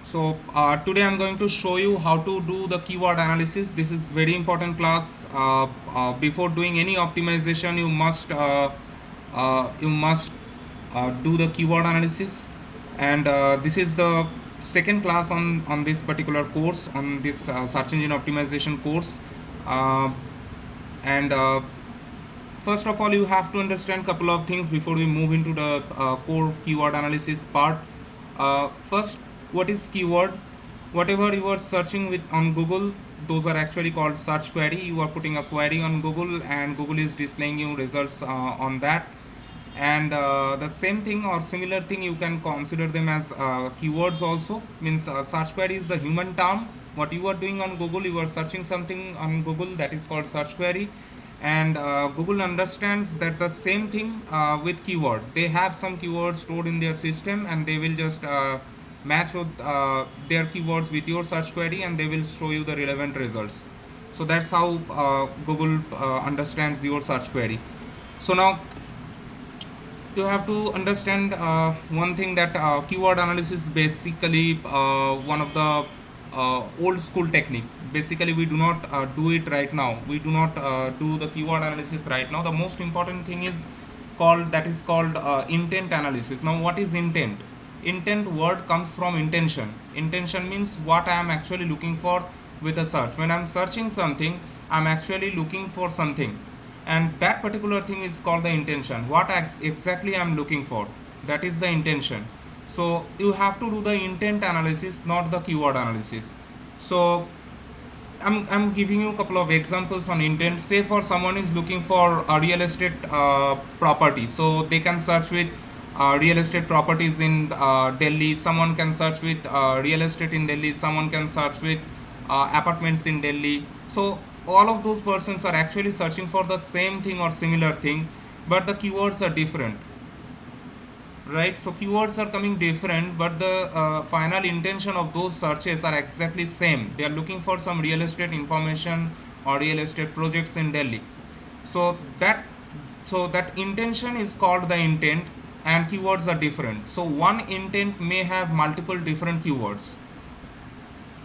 Today I'm going to show you how to do the keyword analysis. This is very important class. Before doing any optimization, you must do the keyword analysis, and this is the second class on this particular course, on this search engine optimization course. Uh, and First of all, you have to understand couple of things before we move into the core keyword analysis part. First, what is keyword? Whatever you are searching with on Google, those are actually called search query. You are putting a query on Google and Google is displaying you results on that. And the same thing or similar thing, you can consider them as keywords also. Means search query is the human term. What you are doing on Google, you are searching something on Google, that is called search query. And Google understands that the same thing with keyword. They have some keywords stored in their system, and they will just match with, their keywords with your search query, and they will show you the relevant results. So that's how Google understands your search query. So now you have to understand one thing, that keyword analysis is basically one of the old school technique. Basically, we do not do it right now. We do not do the keyword analysis right now. The most important thing is called intent analysis. Now, what is intent? Intent word comes from intention. Intention means what I am actually looking for with a search. When I am searching something, I am actually looking for something, and that particular thing is called the intention. What exactly I'm looking for, that is the intention. So you have to do the intent analysis, not the keyword analysis. So I'm giving you a couple of examples on intent. Say for someone is looking for a real estate property, so they can search with real estate properties in Delhi. Someone can search with real estate in Delhi. Someone can search with apartments in Delhi. So all of those persons are actually searching for the same thing or similar thing, but the keywords are different, right? So keywords are coming different, but the final intention of those searches are exactly same. They are looking for some real estate information or real estate projects in Delhi. So that so that intention is called the intent, and keywords are different. So one intent may have multiple different keywords.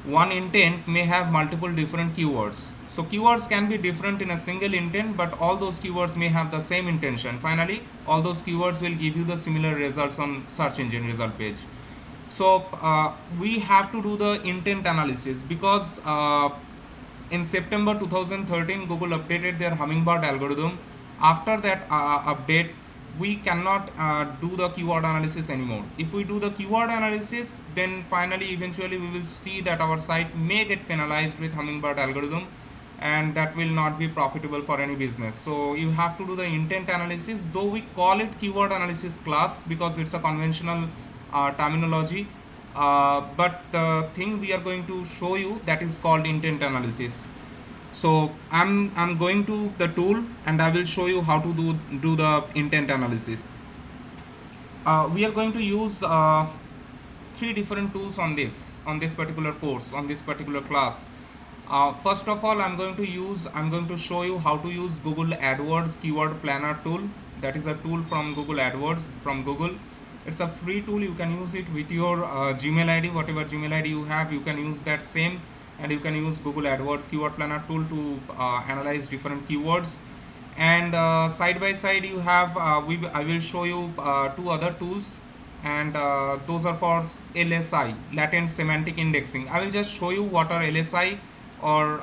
One intent may have multiple different keywords. So keywords can be different in a single intent, but all those keywords may have the same intention. Finally, all those keywords will give you the similar results on search engine result page. So we have to do the intent analysis because in September 2013, Google updated their Hummingbird algorithm. After that update, we cannot do the keyword analysis anymore. If we do the keyword analysis, then finally, eventually, we will see that our site may get penalized with Hummingbird algorithm, and that will not be profitable for any business. So you have to do the intent analysis, though we call it keyword analysis class because it's a conventional terminology. But the thing we are going to show you, that is called intent analysis. So I'm going to the tool, and I will show you how to do the intent analysis. We are going to use three different tools on this particular course, on this particular class. First of all, I'm going to show you how to use Google AdWords Keyword Planner tool. That is a tool from Google AdWords from Google. It's a free tool. You can use it with your Gmail ID. Whatever Gmail ID you have, you can use that same, and you can use Google AdWords Keyword Planner tool to analyze different keywords. And side by side, you have I will show you two other tools, and those are for LSI, latent semantic indexing. I will just show you what are LSI, or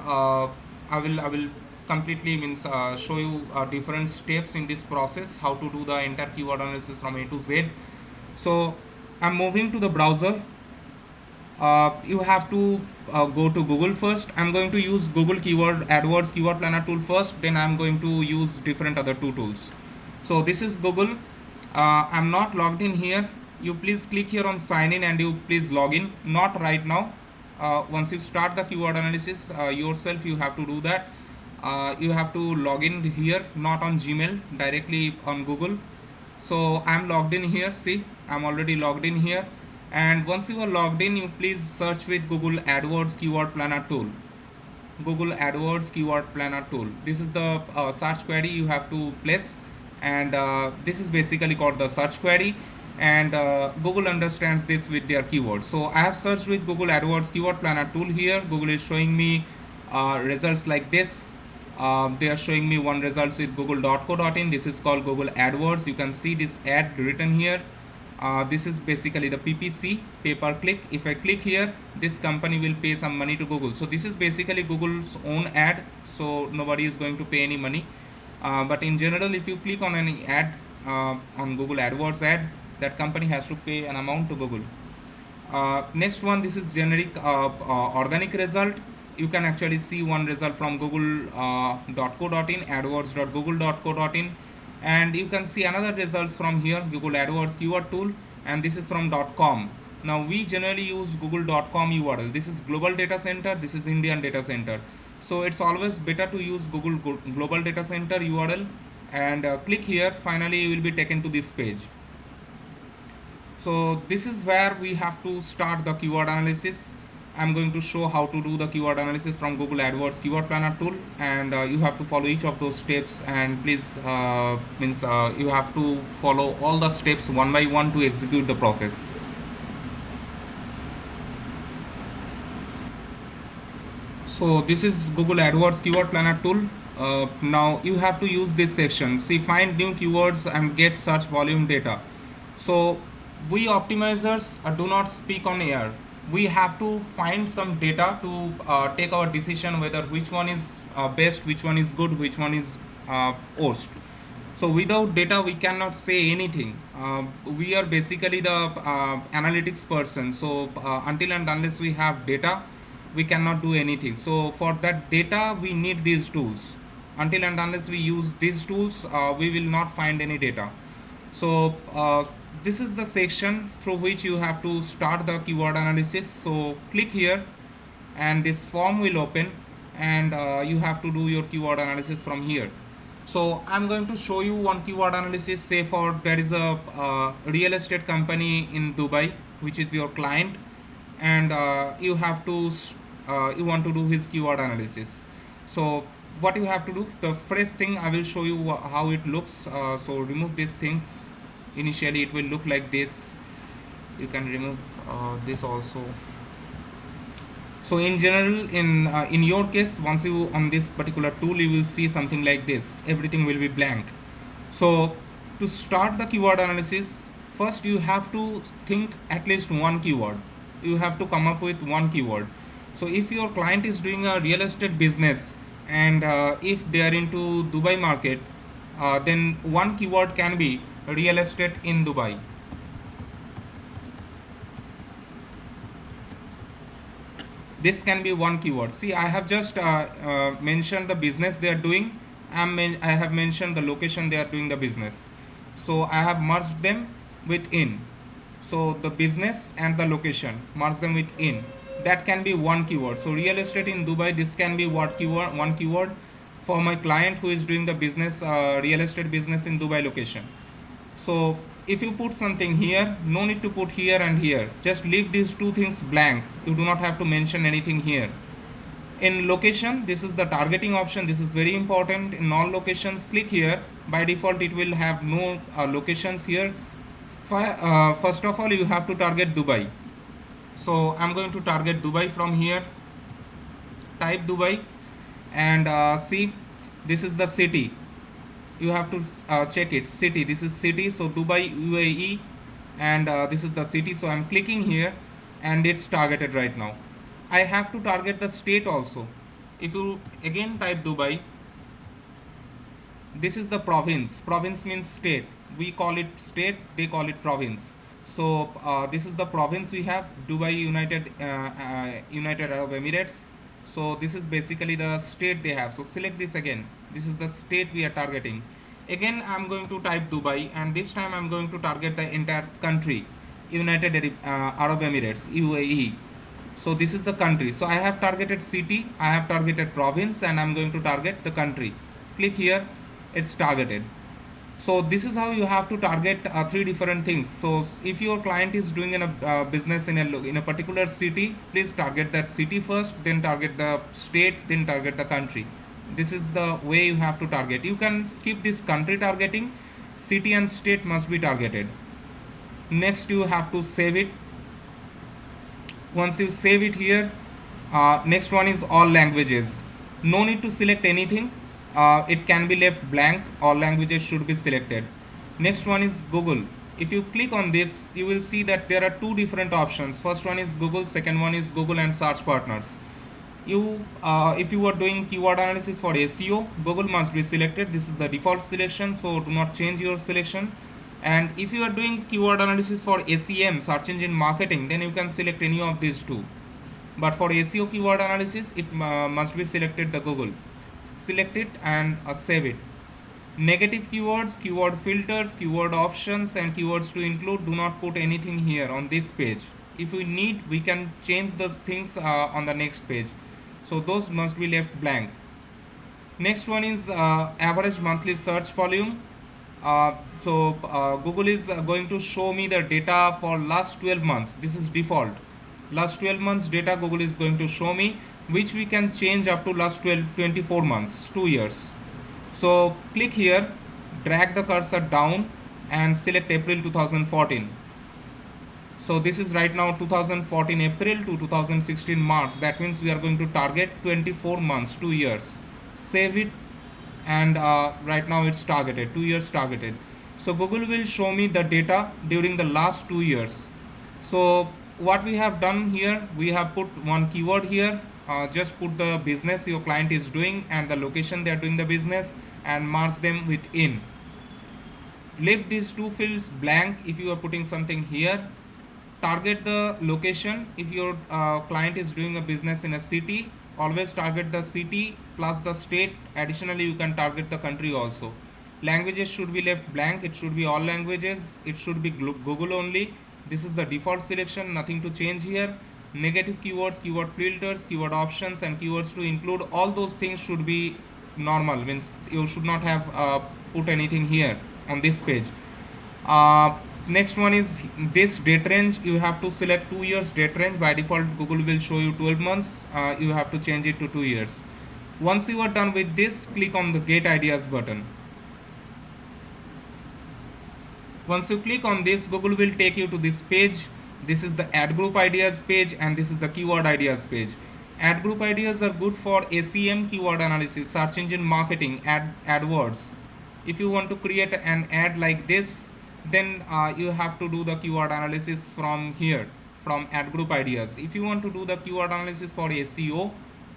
I will completely means show you different steps in this process, how to do the entire keyword analysis from A to Z. So I'm moving to the browser. You have to go to Google first. I'm going to use Google Keyword AdWords Keyword Planner tool first. Then I'm going to use different other two tools. So this is Google. I'm not logged in here. You please click here on sign in, and you please log in. Not right now. Once you start the keyword analysis yourself, you have to do that. You have to log in here, not on Gmail, directly on Google. So I'm logged in here. See, I'm already logged in here. And once you are logged in, you please search with Google AdWords Keyword Planner tool. Google AdWords Keyword Planner tool. This is the search query you have to place, and this is basically called the search query. and Google understands this with their keywords. So I have searched with Google AdWords keyword planner tool here. Google is showing me results like this. They are showing me one results with google.co.in. This is called Google AdWords. You can see this ad written here. This is basically the PPC, pay per click. If I click here, this company will pay some money to Google. So this is basically Google's own ad, so nobody is going to pay any money. But in general, if you click on any ad on Google AdWords ad, that company has to pay an amount to Google. Next one, this is generic organic result. You can actually see one result from google.co.in, adwords.google.co.in, and you can see another results from here, Google AdWords keyword tool, and this is from .com. Now we generally use google.com URL. This is global data center, this is Indian data center. So it's always better to use Google global data center URL, and click here. Finally you will be taken to this page. So this is where we have to start the keyword analysis. I'm going to show how to do the keyword analysis from Google AdWords keyword planner tool, and you have to follow each of those steps, and please you have to follow all the steps one by one to execute the process. So this is Google AdWords keyword planner tool. Now you have to use this section. See, find new keywords and get search volume data. So we optimizers do not speak on air. We have to find some data to take our decision whether which one is best, which one is good, which one is worst. So without data we cannot say anything. We are basically the analytics person. So until and unless we have data, we cannot do anything. So for that data we need these tools. Until and unless we use these tools, we will not find any data. So this is the section through which you have to start the keyword analysis. So click here and this form will open, and you have to do your keyword analysis from here. So I'm going to show you one keyword analysis. Say for there is a real estate company in Dubai which is your client, and you have to you want to do his keyword analysis. So what you have to do, the first thing I will show you how it looks. So remove these things. Initially it will look like this. You can remove this also. So in general, in your case, once you on this particular tool, you will see something like this. Everything will be blank. So to start the keyword analysis, first you have to think at least one keyword. You have to come up with one keyword. So if your client is doing a real estate business, and if they are into Dubai market, then one keyword can be real estate in Dubai. This can be one keyword. See, I have just mentioned the business they are doing. I have mentioned the location they are doing the business. So I have merged them with in. So the business and the location, merge them with in. That can be one keyword. So real estate in Dubai, this can be what keyword? One keyword for my client who is doing the business, real estate business in Dubai location. So if you put something here, no need to put here and here. Just leave these two things blank. You do not have to mention anything here. In location, this is the targeting option. This is very important. In all locations, click here. By default, it will have no locations here. First of all, you have to target Dubai. So I'm going to target Dubai from here. Type Dubai, and see, this is the city. You have to check it. City, this is city. So Dubai, UAE, and this is the city. So I'm clicking here and it's targeted right now. I have to target the state also. If you again type Dubai, this is the province. Province means state. We call it state, they call it province. So this is the province we have, Dubai United Arab Emirates. So this is basically the state they have. So select this again. This is the state we are targeting. Again I'm going to type Dubai, and this time I'm going to target the entire country, United Arab Emirates, UAE. So this is the country. So I have targeted city, I have targeted province, and I'm going to target the country. Click here, it's targeted. So this is how you have to target three different things. So if your client is doing in a business in a particular city, please target that city first, then target the state, then target the country. This is the way you have to target. You can skip this country targeting. City and state must be targeted. Next you have to save it. Once you save it here, next one is all languages. No need to select anything. It can be left blank. All languages should be selected. Next one is Google. If you click on this, you will see that there are two different options. First one is Google, second one is Google and search partners. If you are doing keyword analysis for SEO, Google must be selected. This is the default selection, so do not change your selection. And if you are doing keyword analysis for SEM, search engine marketing, then you can select any of these two. But for SEO keyword analysis, it must be selected the Google. Select it and save it. Negative keywords, keyword filters, keyword options, and keywords to include, do not put anything here on this page. If we need, we can change those things on the next page. So those must be left blank. Next one is average monthly search volume. Google is going to show me the data for last 12 months. This is default. Last 12 months data Google is going to show me, which we can change up to last 24 months, 2 years. So click here, drag the cursor down and select April 2014. So this is right now 2014 April to 2016 March. That means we are going to target 24 months, 2 years. Save it, and right now it's targeted, 2 years targeted. So Google will show me the data during the last 2 years. So what we have done here, we have put one keyword here. Just put the business your client is doing and the location they are doing the business, and merge them with in. Leave these two fields blank if you are putting something here. Target the location. If your client is doing a business in a city, always target the city plus the state. Additionally, you can target the country also. Languages should be left blank. It should be all languages. It should be Google only. This is the default selection, nothing to change here. Negative keywords, keyword filters, keyword options, and keywords to include, all those things should be normal, means you should not have put anything here on this page. Next one is this date range. You have to select 2 years date range. By default Google will show you 12 months. You have to change it to 2 years. Once you are done with this, click on the Get Ideas button. Once you click on this, Google will take you to this page. This is the ad group ideas page, and this is the keyword ideas page. Ad group ideas are good for SEM, keyword analysis, search engine marketing, AdWords. If you want to create an ad like this, then you have to do the keyword analysis from here, from ad group ideas. If you want to do the keyword analysis for SEO,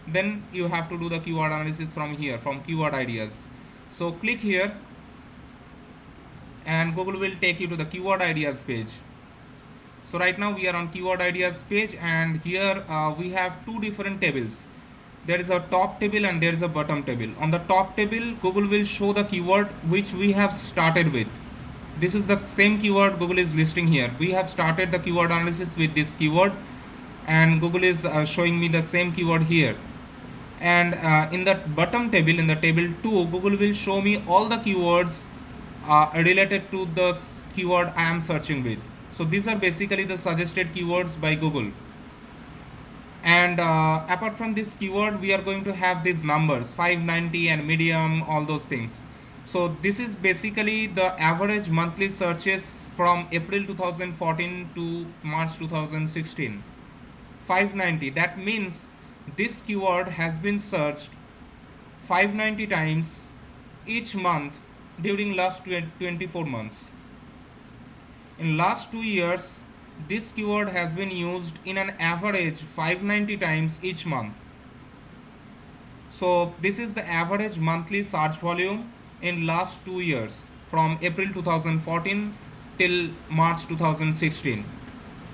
then you have to do the keyword analysis from here, from keyword ideas. So click here, and Google will take you to the keyword ideas page. So right now we are on keyword ideas page, and here we have two different tables. There is a top table and there is a bottom table. On the top table, Google will show the keyword which we have started with. This is the same keyword Google is listing here. We have started the keyword analysis with this keyword, and Google is showing me the same keyword here. And in the bottom table, in the table 2, Google will show me all the keywords related to the keyword I am searching with. So these are basically the suggested keywords by Google. And apart from this keyword, we are going to have these numbers 590 and medium, all those things. So this is basically the average monthly searches from April 2014 to March 2016. 590, that means this keyword has been searched 590 times each month during last 24 months. In last 2 years, this keyword has been used in an average 590 times each month. So this is the average monthly search volume in last 2 years, from April 2014 till March 2016.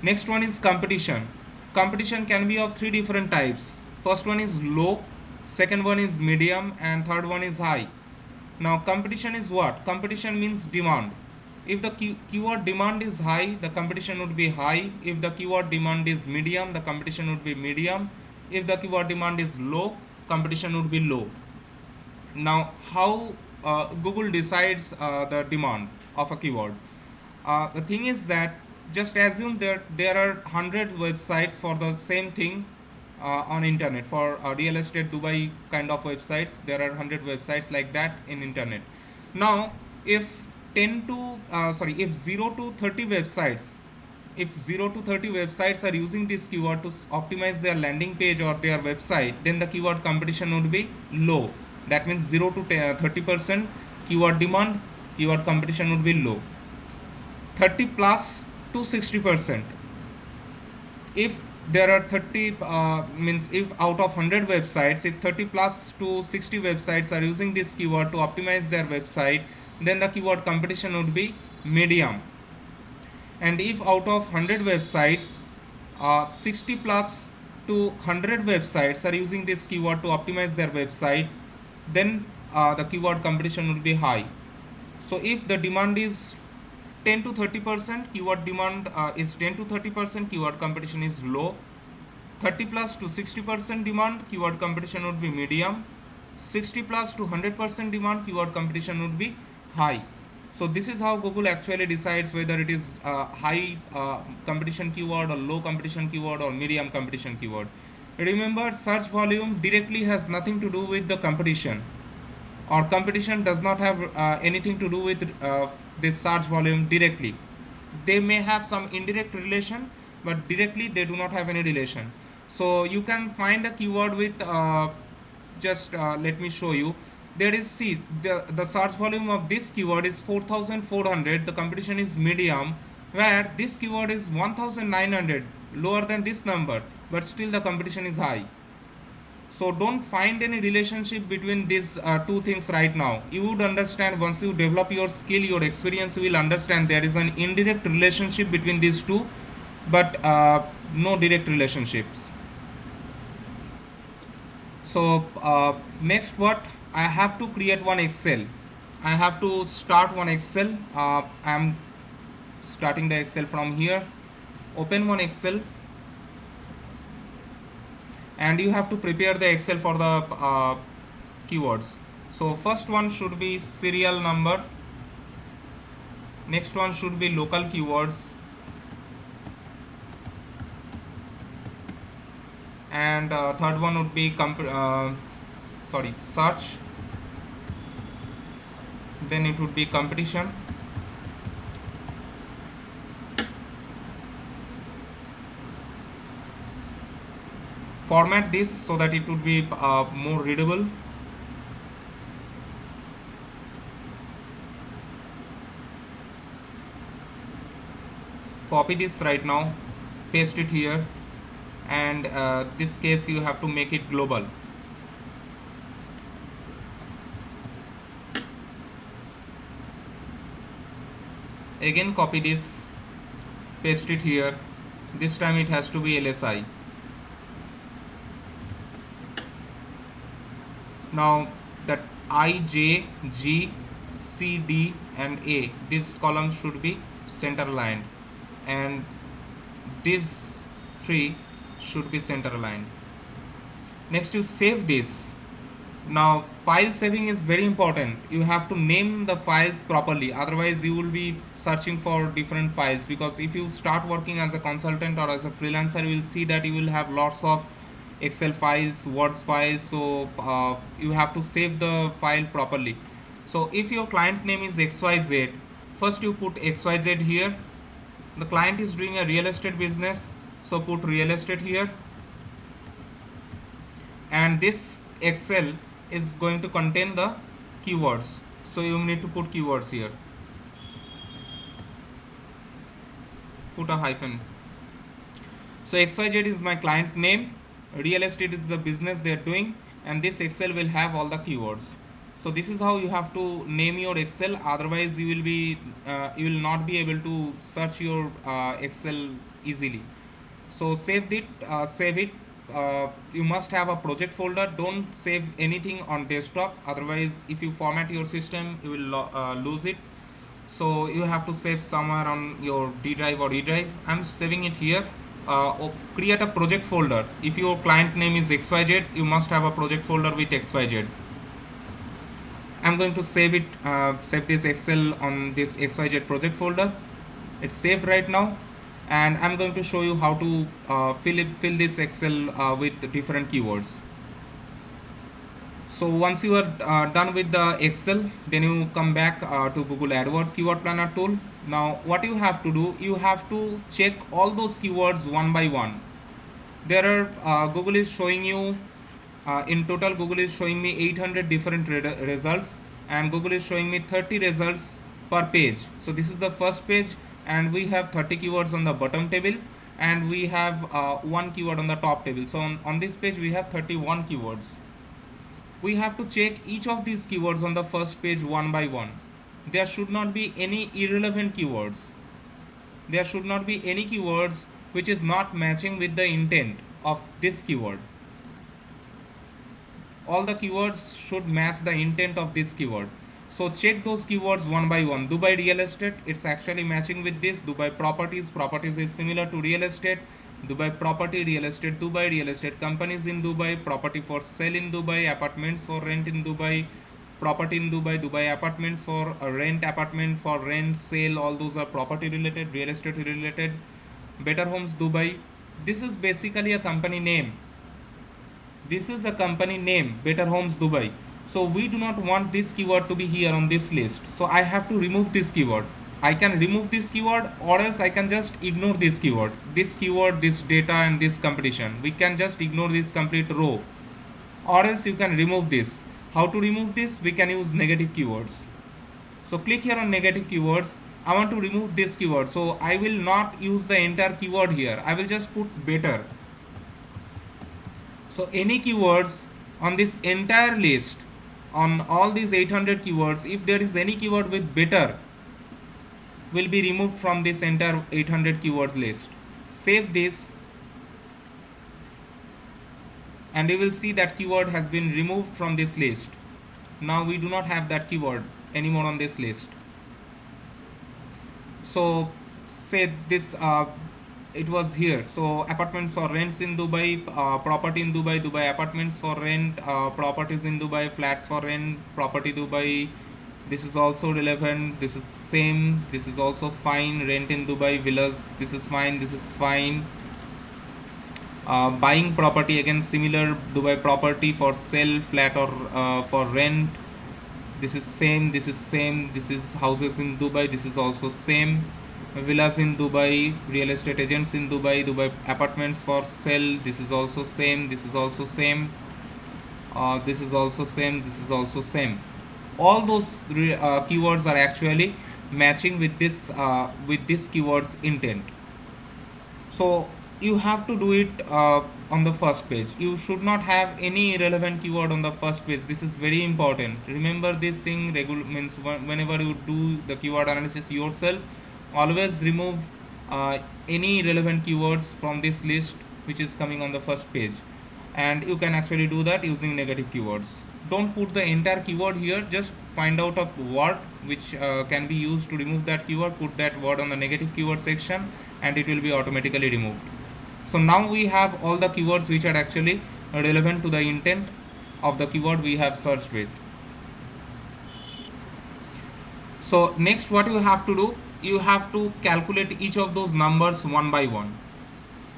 Next one is competition. Competition can be of 3 different types. First one is low, second one is medium, and third one is high. Now competition is what? Competition means demand. If the keyword demand is high, the competition would be high. If the keyword demand is medium, the competition would be medium. If the keyword demand is low, competition would be low. Now how Google decides the demand of a keyword? The thing is that, just assume that there are 100 websites for the same thing on internet. For real estate Dubai kind of websites, there are 100 websites like that in internet. Now if if 0 to 30 websites, if 0 to 30 websites are using this keyword to optimize their landing page or their website, then the keyword competition would be low. That means 0 to 30% keyword demand, keyword competition would be low. 30 plus to 60%, if there are 30 means if out of 100 websites, if 30 plus to 60 websites are using this keyword to optimize their website, then the keyword competition would be medium. And if out of 100 websites, 60 plus to 100 websites are using this keyword to optimize their website, then the keyword competition will be high. So if the demand is 10 to 30%, keyword demand is 10 to 30%, keyword competition is low. 30 plus to 60% demand, keyword competition would be medium. 60 plus to 100% demand, keyword competition would be high. So this is how Google actually decides whether it is high competition keyword or low competition keyword or medium competition keyword. Remember, search volume directly has nothing to do with the competition, or competition does not have anything to do with this search volume directly. They may have some indirect relation, but directly they do not have any relation. So you can find a keyword with just let me show you. There is, see, the search volume of this keyword is 4400, the competition is medium, where this keyword is 1900, lower than this number, but still the competition is high. So don't find any relationship between these two things right now. You would understand once you develop your skill, your experience, you will understand there is an indirect relationship between these two, but no direct relationships. So next, what I have to create one Excel. I have to start one Excel. I'm starting the Excel from here. Open one Excel, and you have to prepare the Excel for the keywords. So first one should be serial number, next one should be local keywords, and third one would be search, then it would be competition, format this so that it would be more readable. Copy this right now, paste it here, and this case you have to make it global. Again copy this, paste it here, this time it has to be LSI. Now that I, J, G, C, D and A, these columns should be center aligned, and these three should be center aligned. Next, you save this. Now file saving is very important. You have to name the files properly, otherwise you will be searching for different files, because if you start working as a consultant or as a freelancer, you will see that you will have lots of Excel files, Words files, so you have to save the file properly. So if your client name is XYZ, first you put XYZ here. The client is doing a real estate business, so put real estate here, and this Excel is going to contain the keywords, so you need to put keywords here. Put a hyphen. So XYZ is my client name, real estate is the business they are doing, and this Excel will have all the keywords. So this is how you have to name your Excel, otherwise you will not be able to search your Excel easily. So save it. You must have a project folder. Don't save anything on desktop, otherwise if you format your system you will lose it. So you have to save somewhere on your D drive or E drive. I'm saving it here. Create a project folder. If your client name is XYZ, you must have a project folder with XYZ. I'm going to save it, save this Excel on this XYZ project folder. It's saved right now, and I'm going to show you how to fill this Excel with different keywords. So once you are done with the Excel, then you come back to Google AdWords keyword planner tool. Now what you have to do, you have to check all those keywords one by one. There are Google is showing you in total Google is showing me 800 different results, and Google is showing me 30 results per page. So this is the first page, and we have 30 keywords on the bottom table, and we have one keyword on the top table. So on this page we have 31 keywords. We have to check each of these keywords on the first page one by one. There should not be any irrelevant keywords. There should not be any keywords which is not matching with the intent of this keyword. All the keywords should match the intent of this keyword. So check those keywords one by one. Dubai real estate, it's actually matching with this. Dubai properties, properties is similar to real estate. Dubai property, real estate Dubai, real estate companies in Dubai, property for sale in Dubai, apartments for rent in Dubai, property in Dubai, Dubai apartments for rent, apartment for rent, sale, all those are property related, real estate related. Better Homes Dubai, this is basically a company name. This is a company name, Better Homes Dubai. So we do not want this keyword to be here on this list. So I have to remove this keyword. I can remove this keyword, or else I can just ignore this keyword. This keyword, this data, and this competition. We can just ignore this complete row. Or else you can remove this. How to remove this? We can use negative keywords. So click here on negative keywords. I want to remove this keyword. So I will not use the entire keyword here. I will just put better. So any keywords on this entire list, on all these 800 keywords, if there is any keyword with better, will be removed from this entire 800 keywords list. Save this, and you will see that keyword has been removed from this list. Now we do not have that keyword anymore on this list. So say this it was here. So apartment for rents in Dubai, property in Dubai, Dubai apartments for rent, properties in Dubai, flats for rent, property Dubai. This is also relevant. This is same. This is also fine. Rent in Dubai, villas. This is fine. This is fine. Buying property, again similar. Dubai property for sale, flat or for rent. This is same. This is same. This is houses in Dubai. This is also same. Villas in Dubai, real estate agents in Dubai, Dubai apartments for sale. This is also same. This is also same. This is also same. This is also same. All those keywords are actually matching with this keyword's intent. So you have to do it on the first page. You should not have any irrelevant keyword on the first page. This is very important. Remember this thing. Means whenever you do the keyword analysis yourself, always remove any relevant keywords from this list which is coming on the first page, and you can actually do that using negative keywords. Don't put the entire keyword here, just find out a word which can be used to remove that keyword, put that word on the negative keyword section, and it will be automatically removed. So now we have all the keywords which are actually relevant to the intent of the keyword we have searched with. So next what you have to do, you have to calculate each of those numbers one by one.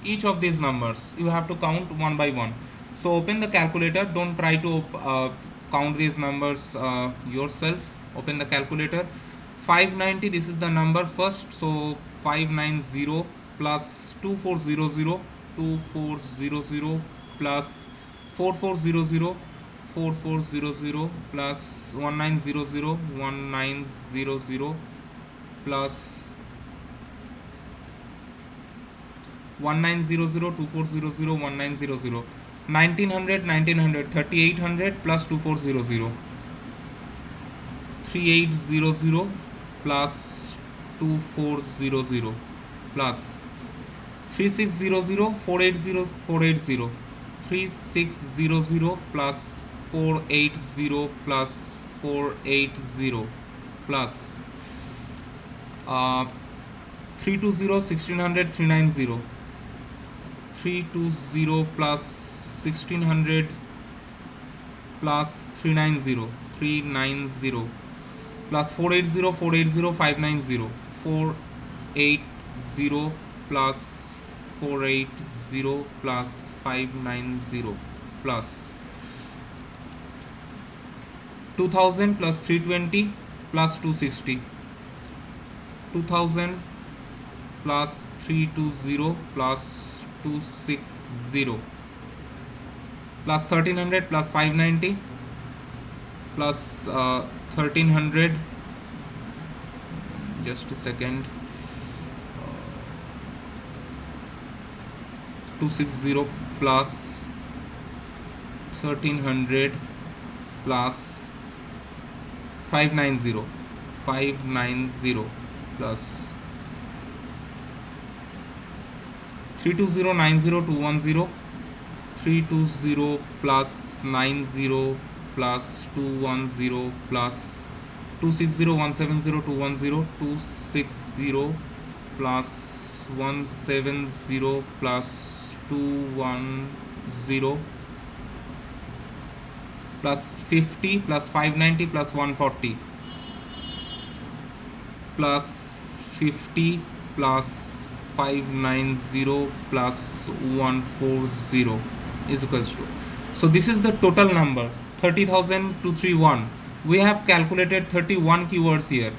Each of these numbers you have to count one by one. So open the calculator. Don't try to count these numbers yourself. Open the calculator. 590, this is the number first. So 590 plus 2400, 2400 plus 4400, 4400 plus 1900, 1900 plus 1900, 2400, 1900, 1900, 1900, 3800 plus 2400, 3800 plus 2400 plus 3600, 480, 480, 3600 plus 480 plus 480 plus 320, 1600, 390, 320 plus 1600 plus 390, 390 plus 480, 480, 590, 480 plus 480 plus 590 plus 2000 plus 320 plus 260, 2000 plus 320 plus 260 plus 1300 plus 590 plus 1300, just a second, 260 plus 1300 plus 590, 590 plus 320 90210, 320 plus 90 plus 210 plus 260 170 210, 260 plus 170 plus 210 plus 50 plus 590 plus 140 plus 50 plus 590 plus 140 is equals to, so this is the total number 30,231. We have calculated 31 keywords here.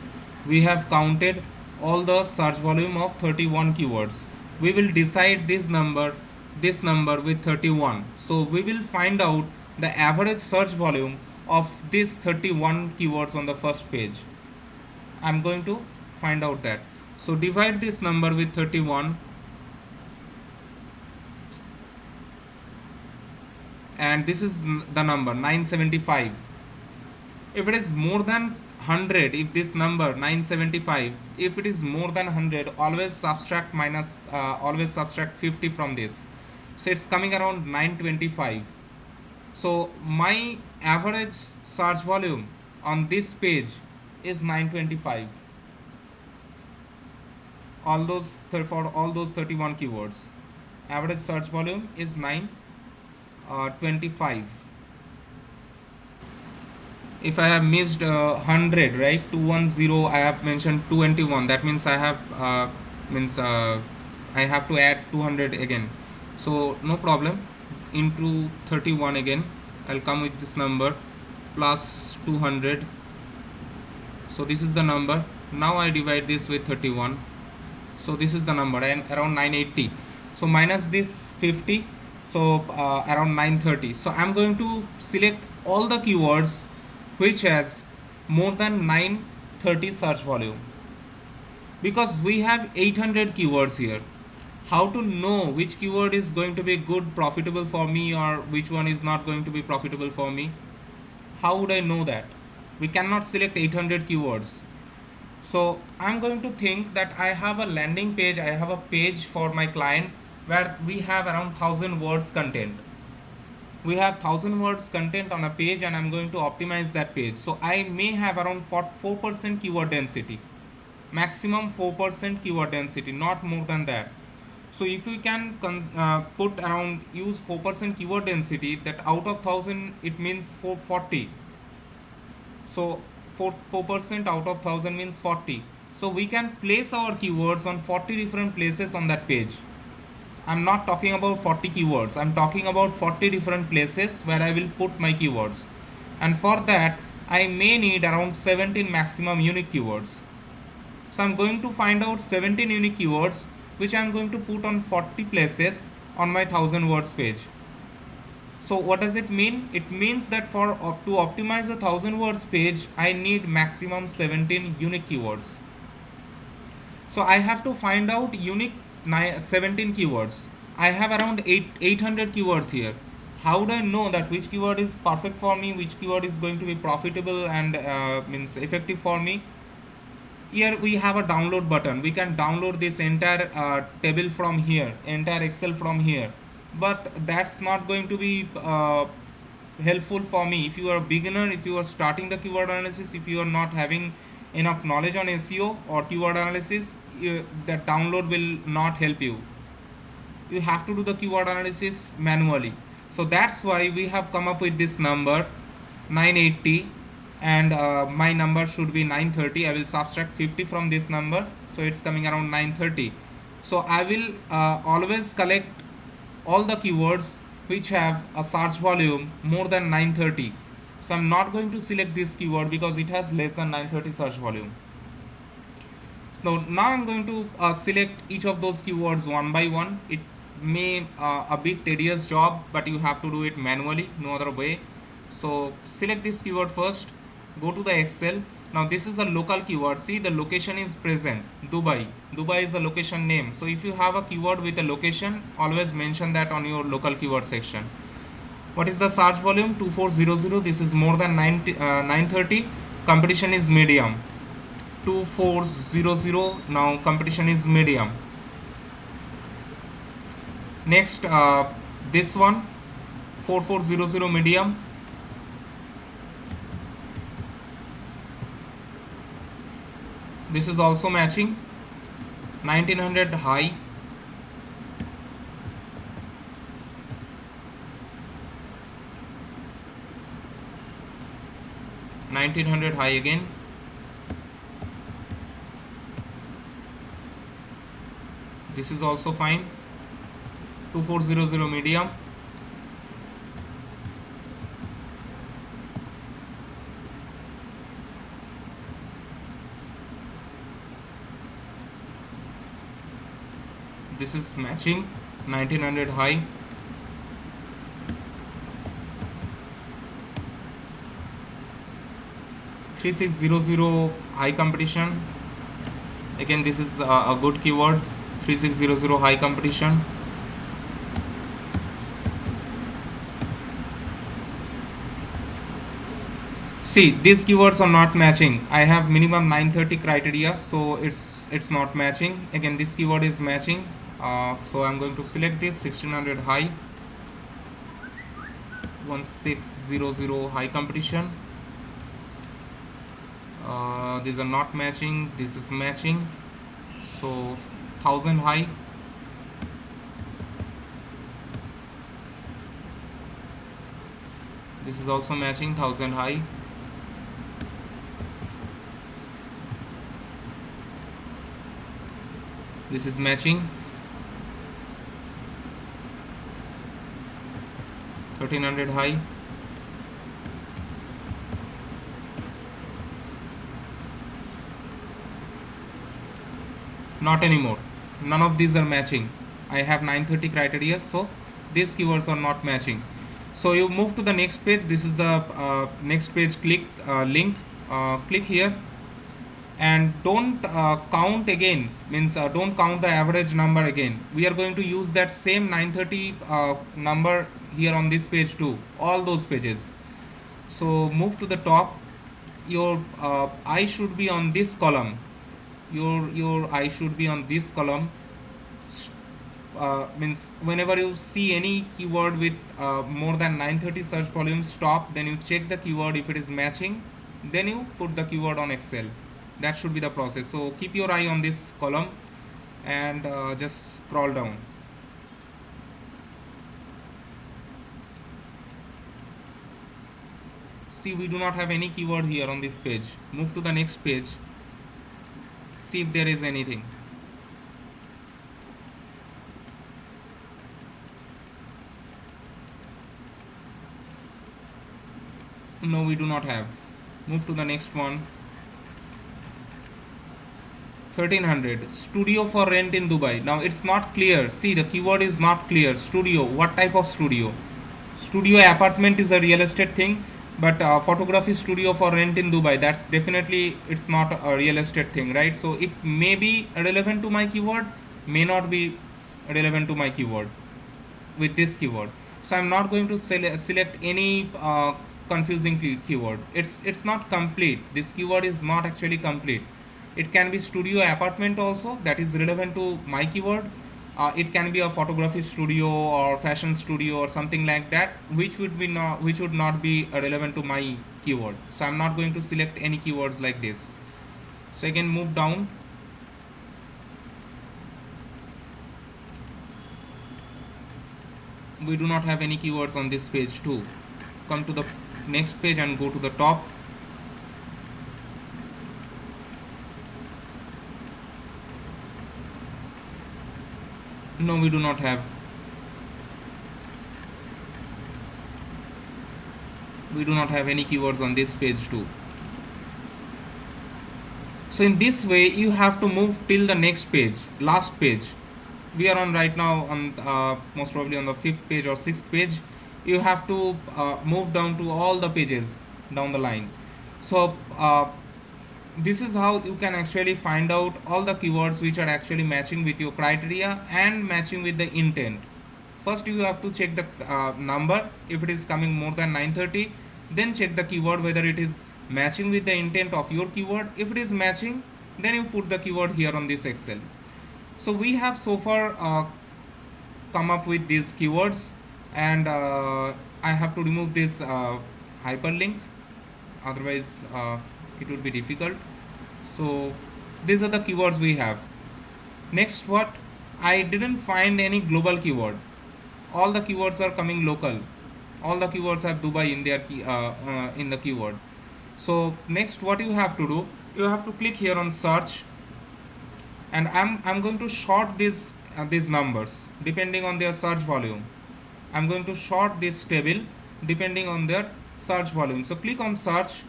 We have counted all the search volume of 31 keywords. We will decide this number with 31. So we will find out the average search volume of these 31 keywords on the first page. I'm going to find out that. So divide this number with 31, and this is the number 975. If it is more than 100, if this number 975, if it is more than 100, always subtract 50 from this. So it's coming around 925. So my average search volume on this page is 925. For all those 31 keywords, average search volume is 925. If I have missed 100, right, 210, I have mentioned 221. That means I have I have to add 200 again. So no problem. Into 31 again, I'll come with this number plus 200. So this is the number. Now I divide this with 31. So this is the number, and around 980. So minus this 50, so around 930. So I'm going to select all the keywords which has more than 930 search volume, because we have 800 keywords here. How to know which keyword is going to be good, profitable for me, or which one is not going to be profitable for me? How would I know that? We cannot select 800 keywords. So I'm going to think that I have a landing page, I have a page for my client where we have around 1000 words content. We have 1000 words content on a page, and I'm going to optimize that page. So I may have around 4% keyword density, maximum 4% keyword density, not more than that. So if we can put around, use 4% keyword density, that out of 1000 it means 440. So 4% out of 1000 means 40. So we can place our keywords on 40 different places on that page. I'm not talking about 40 keywords, I'm talking about 40 different places where I will put my keywords. And for that I may need around 17 maximum unique keywords. So I'm going to find out 17 unique keywords which I'm going to put on 40 places on my 1000 words page. So what does it mean? It means that to optimize the 1000 words page, I need maximum 17 unique keywords. So I have to find out unique 17 keywords. I have around 800 keywords here. How do I know that which keyword is perfect for me, which keyword is going to be profitable and means effective for me? Here we have a download button. We can download this entire table from here, entire Excel from here. But that's not going to be helpful for me. If you are a beginner, if you are starting the keyword analysis, if you are not having enough knowledge on SEO or keyword analysis, that download will not help you. You have to do the keyword analysis manually. So that's why we have come up with this number 980, and my number should be 930. I will subtract 50 from this number, so it's coming around 930. So I will always collect all the keywords which have a search volume more than 930. So I'm not going to select this keyword because it has less than 930 search volume. So now I'm going to select each of those keywords one by one. It may a bit tedious job, but you have to do it manually, no other way. So select this keyword first, go to the Excel. Now this is a local keyword. See, the location is present, Dubai. Dubai is a location name. So if you have a keyword with a location, always mention that on your local keyword section. What is the search volume? 2400. This is more than 930. Competition is medium. 2400. Now competition is medium. Next, this one, 4400 medium. This is also matching. 1900 high. 1900 high again. This is also fine. 2400 medium. This is matching. 1900 high. $3600 high competition. Again, this is a good keyword. 3600 high competition. See, these keywords are not matching. I have minimum 930 criteria, so it's not matching. Again, this keyword is matching. So I'm going to select this 1600 high. 1600 high competition. These are not matching. This is matching. So 1000 high. This is also matching. 1000 high. This is matching. 1300 high. Not anymore. None of these are matching. I have 930 criteria, so these keywords are not matching. So you move to the next page. This is the next page. Click link. Click here, and don't count again. Means don't count the average number again. We are going to use that same 930 number here on this page too. All those pages. So move to the top. Your eye should be on this column. Your eye should be on this column. Means whenever you see any keyword with more than 930 search volume, stop. Then you check the keyword. If it is matching, then you put the keyword on Excel. That should be the process. So keep your eye on this column and just scroll down. See, we do not have any keyword here on this page. Move to the next page. See if there is anything. No, we do not have. Move to the next one. 1300 studio for rent in Dubai. Now it's not clear. See, the keyword is not clear. Studio, what type of studio? Studio apartment is a real estate thing, but photography studio for rent in Dubai, that's definitely, it's not a real estate thing, right? So it may be relevant to my keyword, may not be relevant to my keyword with this keyword. So I'm not going to select any confusing keyword. It's not complete. This keyword is not actually complete. It can be studio apartment also, that is relevant to my keyword. It can be a photography studio or fashion studio or something like that, which would not be relevant to my keyword. So I'm not going to select any keywords like this. So again, move down. We do not have any keywords on this page too. Come to the next page and go to the top. No, we do not have. We do not have any keywords on this page too. So in this way you have to move till the next page, last page. We are on right now on most probably on the 5th page or 6th page. You have to move down to all the pages down the line. So this is how you can actually find out all the keywords which are actually matching with your criteria and matching with the intent. First you have to check the number. If it is coming more than 930, then check the keyword whether it is matching with the intent of your keyword. If it is matching, then you put the keyword here on this Excel. So we have so far come up with these keywords, and I have to remove this hyperlink, otherwise it would be difficult. So these are the keywords we have. Next, what? I didn't find any global keyword. All the keywords are coming local. All the keywords have Dubai in their in the keyword. So next, what you have to do, you have to click here on search, and I'm going to sort these numbers depending on their search volume. I'm going to sort this table depending on their search volume. So click on search,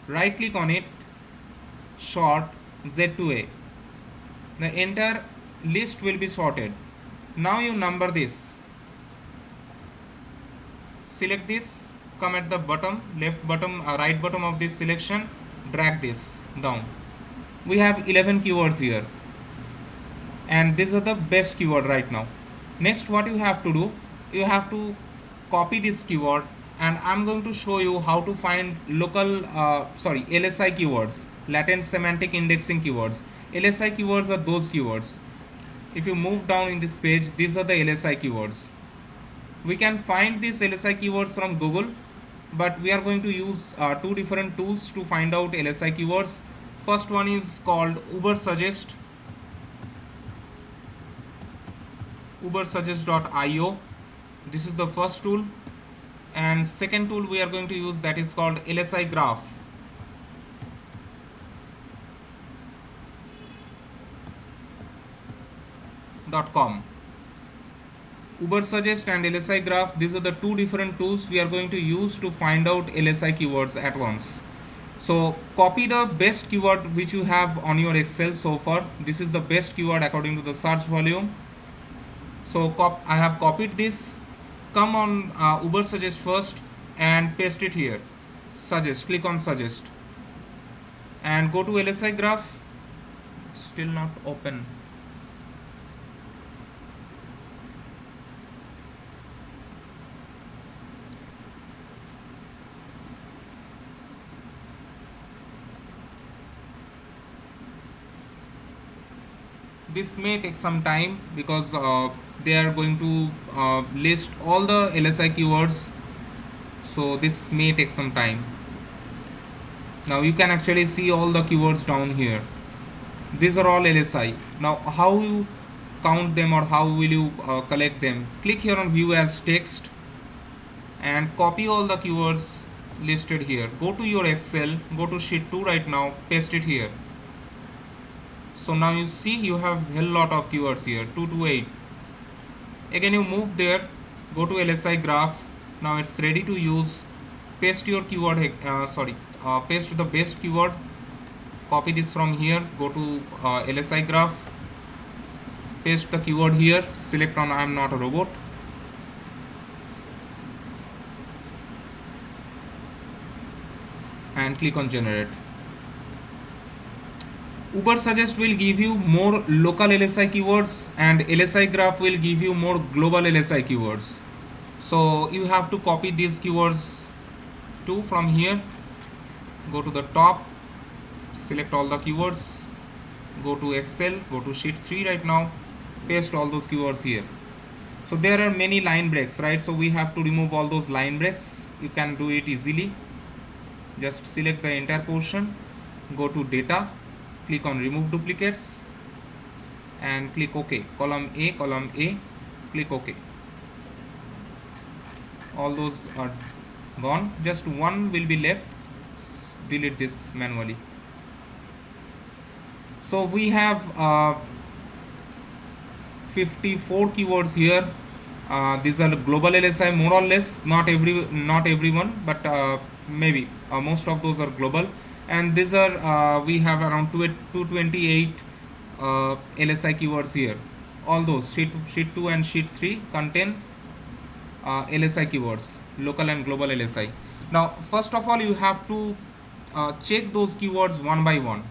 right click on it, sort Z2A. The entire list will be sorted. Now you number this. Select this, come at the bottom, left bottom, right bottom of this selection, drag this down. We have 11 keywords here, and these are the best keyword right now. Next, what you have to do, you have to copy this keyword, and I'm going to show you how to find local LSI keywords, latent semantic indexing keywords. LSI keywords are those keywords. If you move down in this page, these are the LSI keywords. We can find these LSI keywords from Google, but we are going to use two different tools to find out LSI keywords. First one is called Ubersuggest, ubersuggest.io. This is the first tool, and second tool we are going to use, that is called LSI graph.com. Ubersuggest and LSI graph, these are the two different tools we are going to use to find out LSI keywords at once. So copy the best keyword which you have on your Excel so far. This is the best keyword according to the search volume. So I have copied this. Come on Ubersuggest first and paste it here. Suggest, click on suggest, and go to LSI graph. Still not open. This may take some time because they are going to list all the LSI keywords, so this may take some time. Now you can actually see all the keywords down here. These are all LSI. Now how you count them, or how will you collect them? Click here on view as text and copy all the keywords listed here. Go to your Excel, go to sheet 2 right now, paste it here. So now you see you have a lot of keywords here, 228. Again you move there, go to LSI graph. Now it's ready to use. Paste your keyword, paste the best keyword. Copy this from here, go to LSI graph, paste the keyword here, select on I am not a robot, and click on generate. Ubersuggest will give you more local LSI keywords, and LSI graph will give you more global LSI keywords. So you have to copy these keywords too from here. Go to the top, select all the keywords, go to Excel, go to sheet 3 right now, paste all those keywords here. So there are many line breaks, right? So we have to remove all those line breaks. You can do it easily. Just select the entire portion, go to data, click on remove duplicates, and click OK. Column A, click OK. All those are gone, just one will be left. Delete this manually. So we have 54 keywords here, These are global LSI more or less, not everyone, but maybe most of those are global. And these are we have around 228 LSI keywords here. All those sheet 2 and sheet 3 contain LSI keywords, local and global LSI. Now, first of all, you have to check those keywords one by one.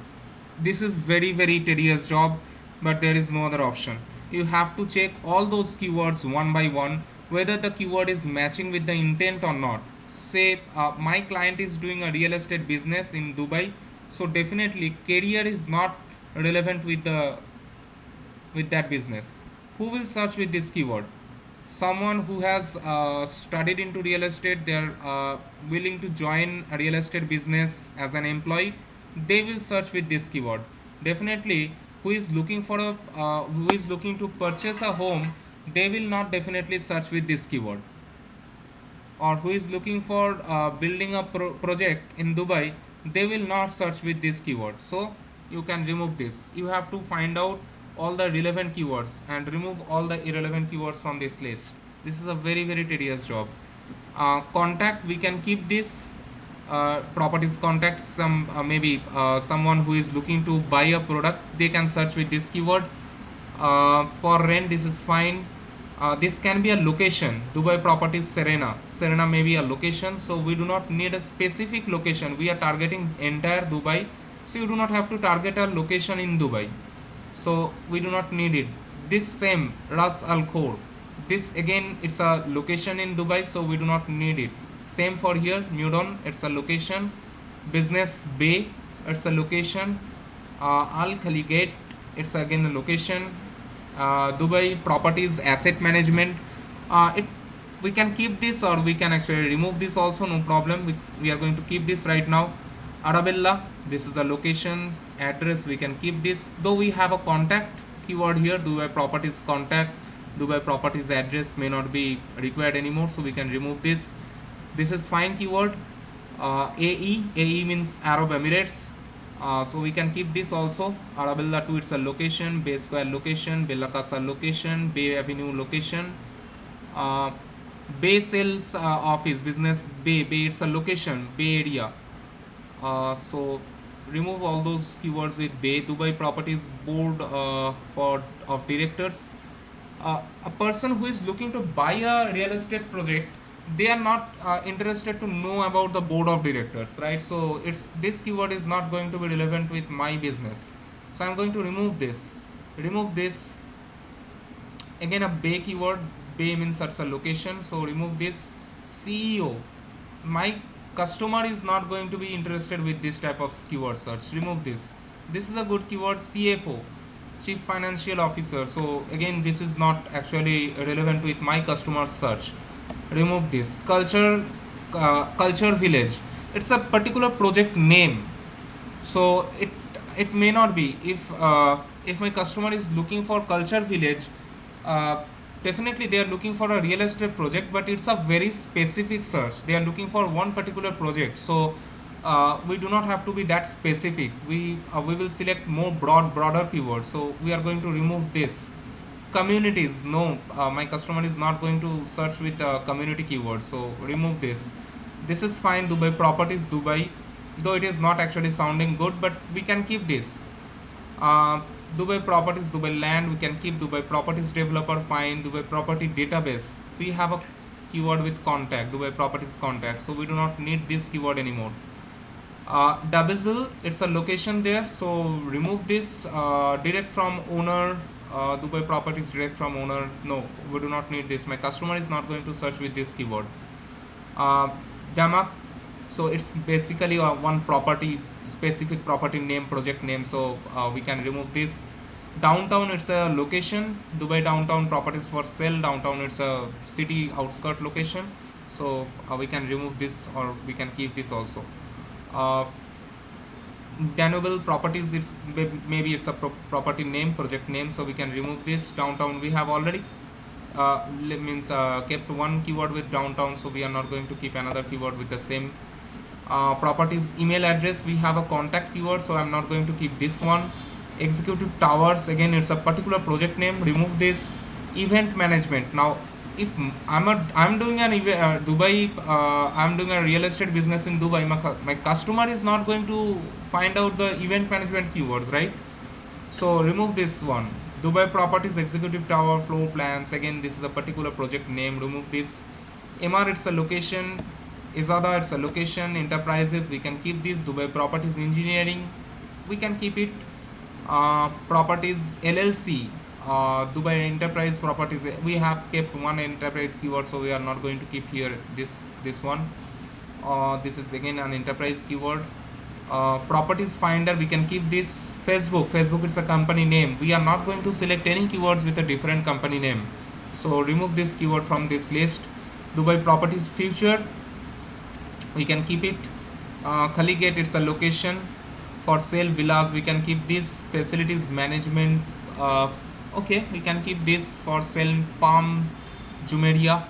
This is very tedious job, but there is no other option. You have to check all those keywords one by one, whether the keyword is matching with the intent or not. Say my client is doing a real estate business in Dubai, so definitely career is not relevant with that business. Who will search with this keyword? Someone who has studied into real estate, they are willing to join a real estate business as an employee, they will search with this keyword. Definitely, who is looking to purchase a home, they will not definitely search with this keyword. Or who is looking for building a project in Dubai, they will not search with this keyword. So you can remove this. You have to find out all the relevant keywords and remove all the irrelevant keywords from this list. This is a very tedious job. Contact, we can keep this. Properties contact, some maybe someone who is looking to buy a product, they can search with this keyword. For rent, this is fine. This can be a location. Dubai properties Serena. Serena may be a location, so we do not need a specific location. We are targeting entire Dubai, so you do not have to target a location in Dubai. So we do not need it. This same Ras Al Khor. This again, it's a location in Dubai, so we do not need it. Same for here, Newton, it's a location. Business Bay, it's a location. Al Khaligate, it's again a location. Dubai properties asset management, it we can keep this or we can actually remove this also, no problem. We are going to keep this right now. Arabella, this is the location. Address, we can keep this, though we have a contact keyword here. Dubai properties contact, Dubai properties address may not be required anymore, so we can remove this. This is fine keyword. AE means Arab Emirates, so we can keep this also. Arabella 2, it's a location. Bay Square location. Bella Casa location. Bay Avenue location. uh, Bay Sales office, business Bay, it's a location, Bay area. So remove all those keywords with Bay. Dubai properties board for of directors. A person who is looking to buy a real estate project, they are not interested to know about the board of directors, right? So it's this keyword is not going to be relevant with my business, so I'm going to remove this. Again, a Bay keyword. Bay means such a location, so remove this. CEO, my customer is not going to be interested with this type of keyword search. Remove this. This is a good keyword. CFO, chief financial officer, so again this is not actually relevant with my customer search. Remove this. Culture village, it's a particular project name, so it may not be. If my customer is looking for culture village, uh, definitely they are looking for a real estate project, but it's a very specific search. They are looking for one particular project, so we do not have to be that specific. We will select more broader keywords, so we are going to remove this. Communities, no, my customer is not going to search with community keywords, so remove this. This is fine. Dubai properties Dubai, though it is not actually sounding good, but we can keep this. uh, Dubai properties Dubai land, we can keep. Dubai properties developer, fine. Dubai property database, we have a keyword with contact, Dubai properties contact, so we do not need this keyword anymore. Dabizil, it's a location there, so remove this. Direct from owner, Dubai properties direct from owner, no, we do not need this. My customer is not going to search with this keyword. uh, Damak, so it's basically one property, specific property name, project name, so we can remove this. Downtown, it's a location. Dubai downtown properties for sale. Downtown, it's a city outskirt location, so we can remove this or we can keep this also. uh, Danubal properties, it's maybe it's a property name, project name, so we can remove this. Downtown, we have already means kept one keyword with downtown, so we are not going to keep another keyword with the same. Properties email address, we have a contact keyword, so I'm not going to keep this one. Executive towers, again it's a particular project name, remove this. Event management, now if I'm doing an Dubai, I'm doing a real estate business in Dubai, my customer is not going to find out the event management keywords, right? So remove this one. Dubai Properties Executive Tower floor plans. Again, this is a particular project name. Remove this. MR, it's a location. Izada, it's a location. Enterprises, we can keep this. Dubai Properties Engineering, we can keep it. Properties LLC, Dubai Enterprise Properties. We have kept one enterprise keyword, so we are not going to keep here this one. This is again an enterprise keyword. Properties finder, we can keep this. Facebook is a company name. We are not going to select any keywords with a different company name, so remove this keyword from this list. Dubai Properties Future, we can keep it. Khaligate, it's a location. For sale villas, we can keep this. Facilities management, okay, we can keep this. For sale Palm Jumeirah,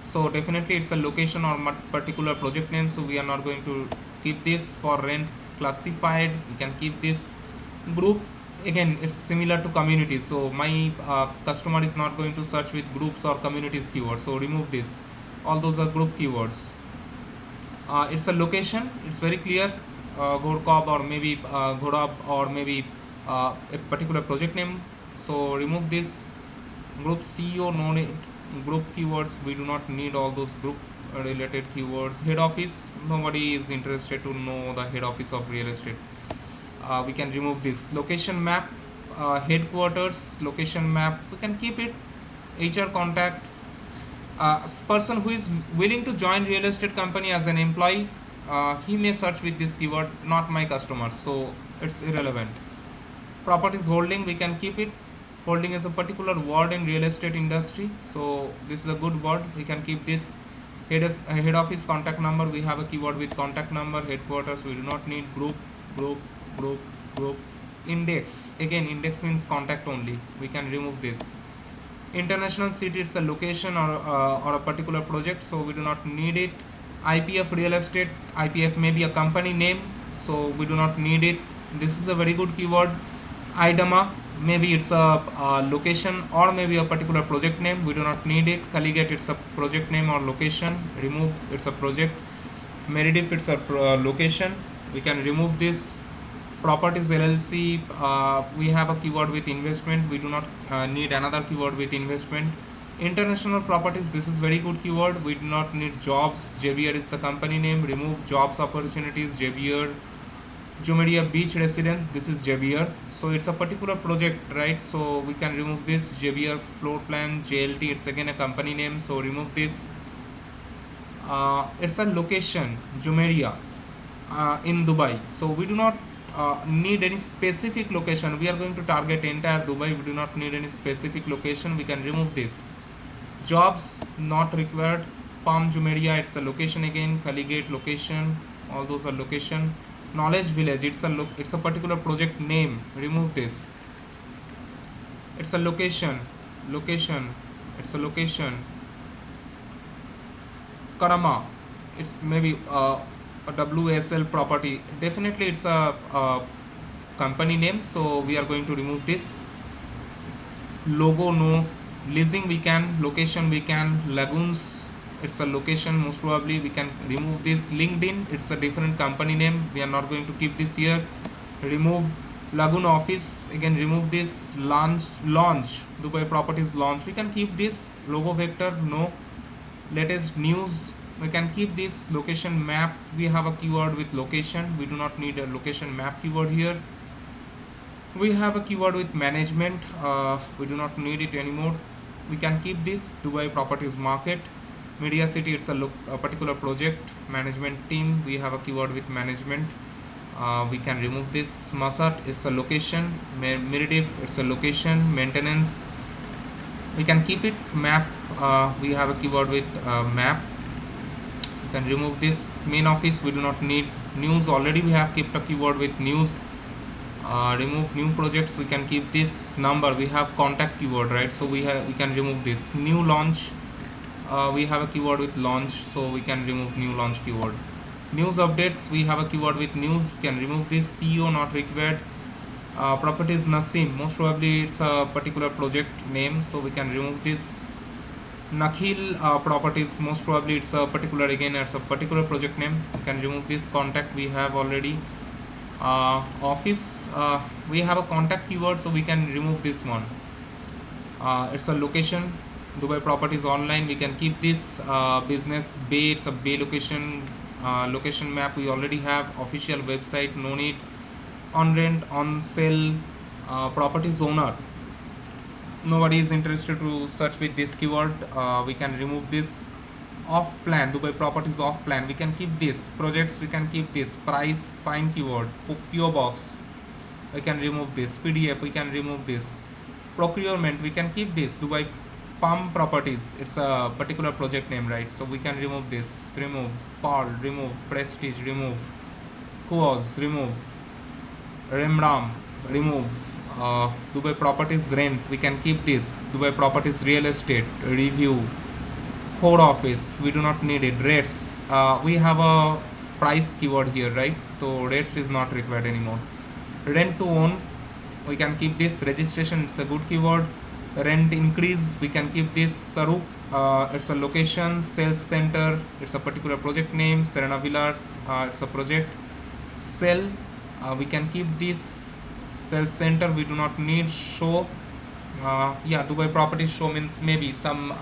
so definitely it's a location or particular project name, so we are not going to keep this. For rent classified, we can keep this. Group, again it's similar to community, so my customer is not going to search with groups or communities keywords, so remove this. All those are group keywords. It's a location, it's very clear. Ghodkab or maybe Ghodab or maybe a particular project name, so remove this. Group CEO, no need. Group keywords, we do not need all those group related keywords. Head office, nobody is interested to know the head office of real estate. We can remove this. Location map, headquarters location map, we can keep it. HR contact, person who is willing to join real estate company as an employee, he may search with this keyword, not my customer, so it's irrelevant. Properties holding, we can keep it. Holding is a particular word in real estate industry, so this is a good word, we can keep this. Head office contact number, we have a keyword with contact number. Headquarters, we do not need. Group group group. Index, again index means contact only, we can remove this. International city, it's a location or a particular project, so we do not need it. IPF real estate, IPF may be a company name, so we do not need it. This is a very good keyword. Idama, maybe it's a location or maybe a particular project name, we do not need it. Khaligate, it's a project name or location, remove, it's a project. Meredith, it's a location, we can remove this. Properties LLC, we have a keyword with investment, we do not need another keyword with investment. International properties, this is very good keyword, we do not need. Jobs, JBR, it's a company name, remove. Jobs opportunities, JBR. Jumeirah Beach Residence, this is JBR, so it's a particular project, right? So we can remove this. JBR floor plan, JLT, it's again a company name, so remove this. It's a location, Jumeirah, in Dubai, so we do not need any specific location. We are going to target entire Dubai, we do not need any specific location, we can remove this. Jobs, not required. Palm Jumeirah, it's a location again. Khaligate, location, all those are location. Knowledge Village, it's a particular project name, remove this. It's a location, it's a location. Karama, it's maybe a WSL property, definitely it's a company name, so we are going to remove this. Logo, no. Leasing, we can. Location, we can. Lagoons, it's a location, most probably we can remove this. LinkedIn, it's a different company name, we are not going to keep this here, remove. Lagoon office, again remove this. Launch, Dubai Properties launch, we can keep this. Logo vector, no. Latest news, we can keep this. Location map, we have a keyword with location, we do not need a location map keyword here. We have a keyword with management, we do not need it anymore, we can keep this. Dubai Properties Market. Media City, it's a particular project. Management team, we have a keyword with management, we can remove this. Masat, it's a location. Meredith, it's a location. Maintenance, we can keep it. Map, we have a keyword with map, we can remove this. Main office, we do not need. News, already we have kept a keyword with news, remove. New projects, we can keep this. Number, we have contact keyword, right, so we can remove this. New launch, we have a keyword with launch, so we can remove new launch keyword. News updates, we have a keyword with news, can remove this. CEO, not required. Properties Nasim, most probably it's a particular project name, so we can remove this. Nakhil Properties, most probably it's a particular, again it's a particular project name. You can remove this. Contact we have already. Office, we have a contact keyword, so we can remove this one. It's a location, Dubai Properties online, we can keep this. Business Bay, it's a Bay location. Location map we already have. Official website, no need. On rent, on sale, properties owner, nobody is interested to search with this keyword. We can remove this. Off plan, Dubai Properties off plan, we can keep this. Projects, we can keep this. Price, fine keyword. PO box, we can remove this. PDF, we can remove this. Procurement, we can keep this. Dubai Palm Properties, it's a particular project name, right? So we can remove this. Remove. Paul, remove. Prestige, remove. Kuos, remove. Remram, remove. Dubai Properties rent, we can keep this. Dubai Properties real estate, review. Code office, we do not need it. Rates, we have a price keyword here, right? So rates is not required anymore. Rent to own, we can keep this. Registration, it's a good keyword. Rent increase, we can keep this. Saruk, it's a location. Sales center, it's a particular project name. Serena Villas, it's a project. Sell, we can keep this. Sales center, we do not need. Show, yeah, Dubai Properties show means maybe some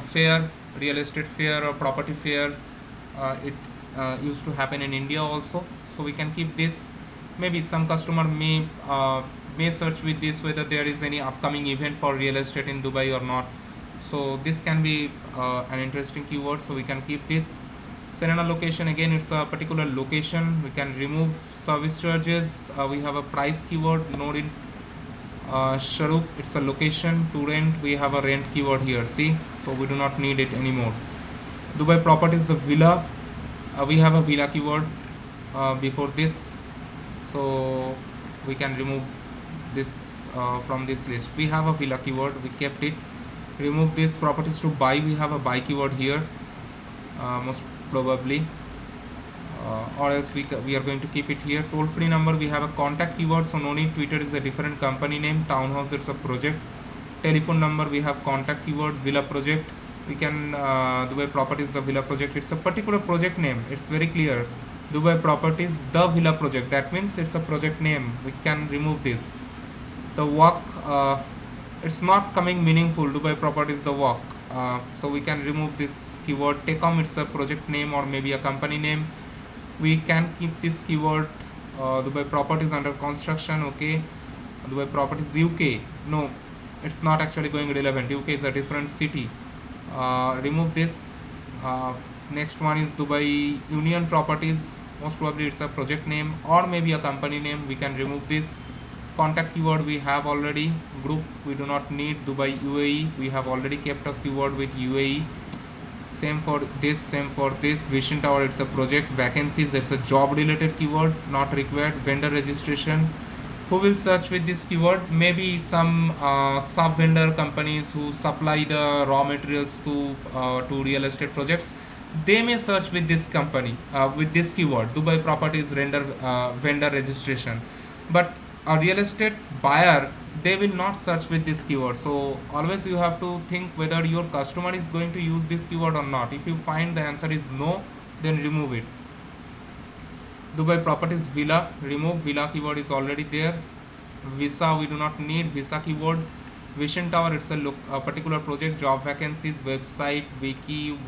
fair, real estate fair or property fair. It used to happen in India also, so we can keep this. Maybe some customer may search with this whether there is any upcoming event for real estate in Dubai or not. So this can be an interesting keyword, so we can keep this. Serena location, again it's a particular location, we can remove. Service charges, we have a price keyword. Node in Sharuk, it's a location. To rent, we have a rent keyword here, see, so we do not need it anymore. Dubai Properties, the villa, we have a villa keyword before this, so we can remove this from this list. We have a villa keyword, we kept it. Remove this. Properties to buy, we have a buy keyword here, most probably, or else we are going to keep it here. Toll free number, we have a contact keyword, so no need. Twitter is a different company name. Townhouse, it's a project. Telephone number, we have contact keyword. Villa project, we can Dubai Properties the villa project, it's a particular project name, it's very clear. Dubai Properties the villa project, that means it's a project name, we can remove this. The walk, it's not coming meaningful. Dubai Properties the walk, so we can remove this keyword. Tecom, it's a project name or maybe a company name, we can keep this keyword. Dubai Properties under construction, okay. Dubai Properties UK, no, it's not actually going relevant. UK is a different city, remove this. Next one is Dubai Union Properties, most probably it's a project name or maybe a company name, we can remove this. Contact keyword we have already. Group, we do not need. Dubai UAE, we have already kept a keyword with UAE. Same for this, same for this. Vision Tower, it's a project. Vacancies, it's a job related keyword, not required. Vendor registration, who will search with this keyword? Maybe some sub vendor companies who supply the raw materials to real estate projects, they may search with this company, with this keyword. Dubai Properties render vendor registration, but a real estate buyer, they will not search with this keyword. So always you have to think whether your customer is going to use this keyword or not. If you find the answer is no, then remove it. Dubai Properties villa, remove. Villa keyword is already there. Visa, we do not need. Visa keyword. Vision Tower, it's a particular project. Job vacancies, website, wiki,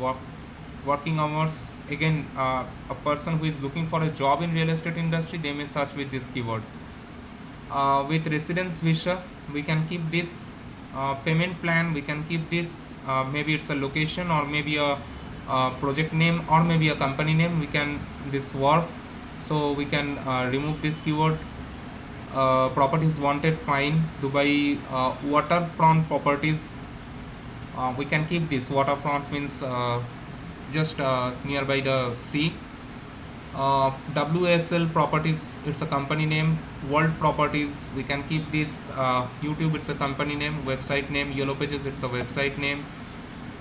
working hours. Again, a person who is looking for a job in real estate industry, they may search with this keyword. With residence visa, we can keep this. Payment plan, we can keep this. Maybe it's a location or maybe a project name or maybe a company name. We can this wharf, so we can remove this keyword. Properties wanted, fine. Dubai waterfront properties, we can keep this. Waterfront means just nearby the sea. WSL Properties, it's a company name. World Properties, we can keep this. YouTube, it's a company name. Website name. Yellow Pages, it's a website name.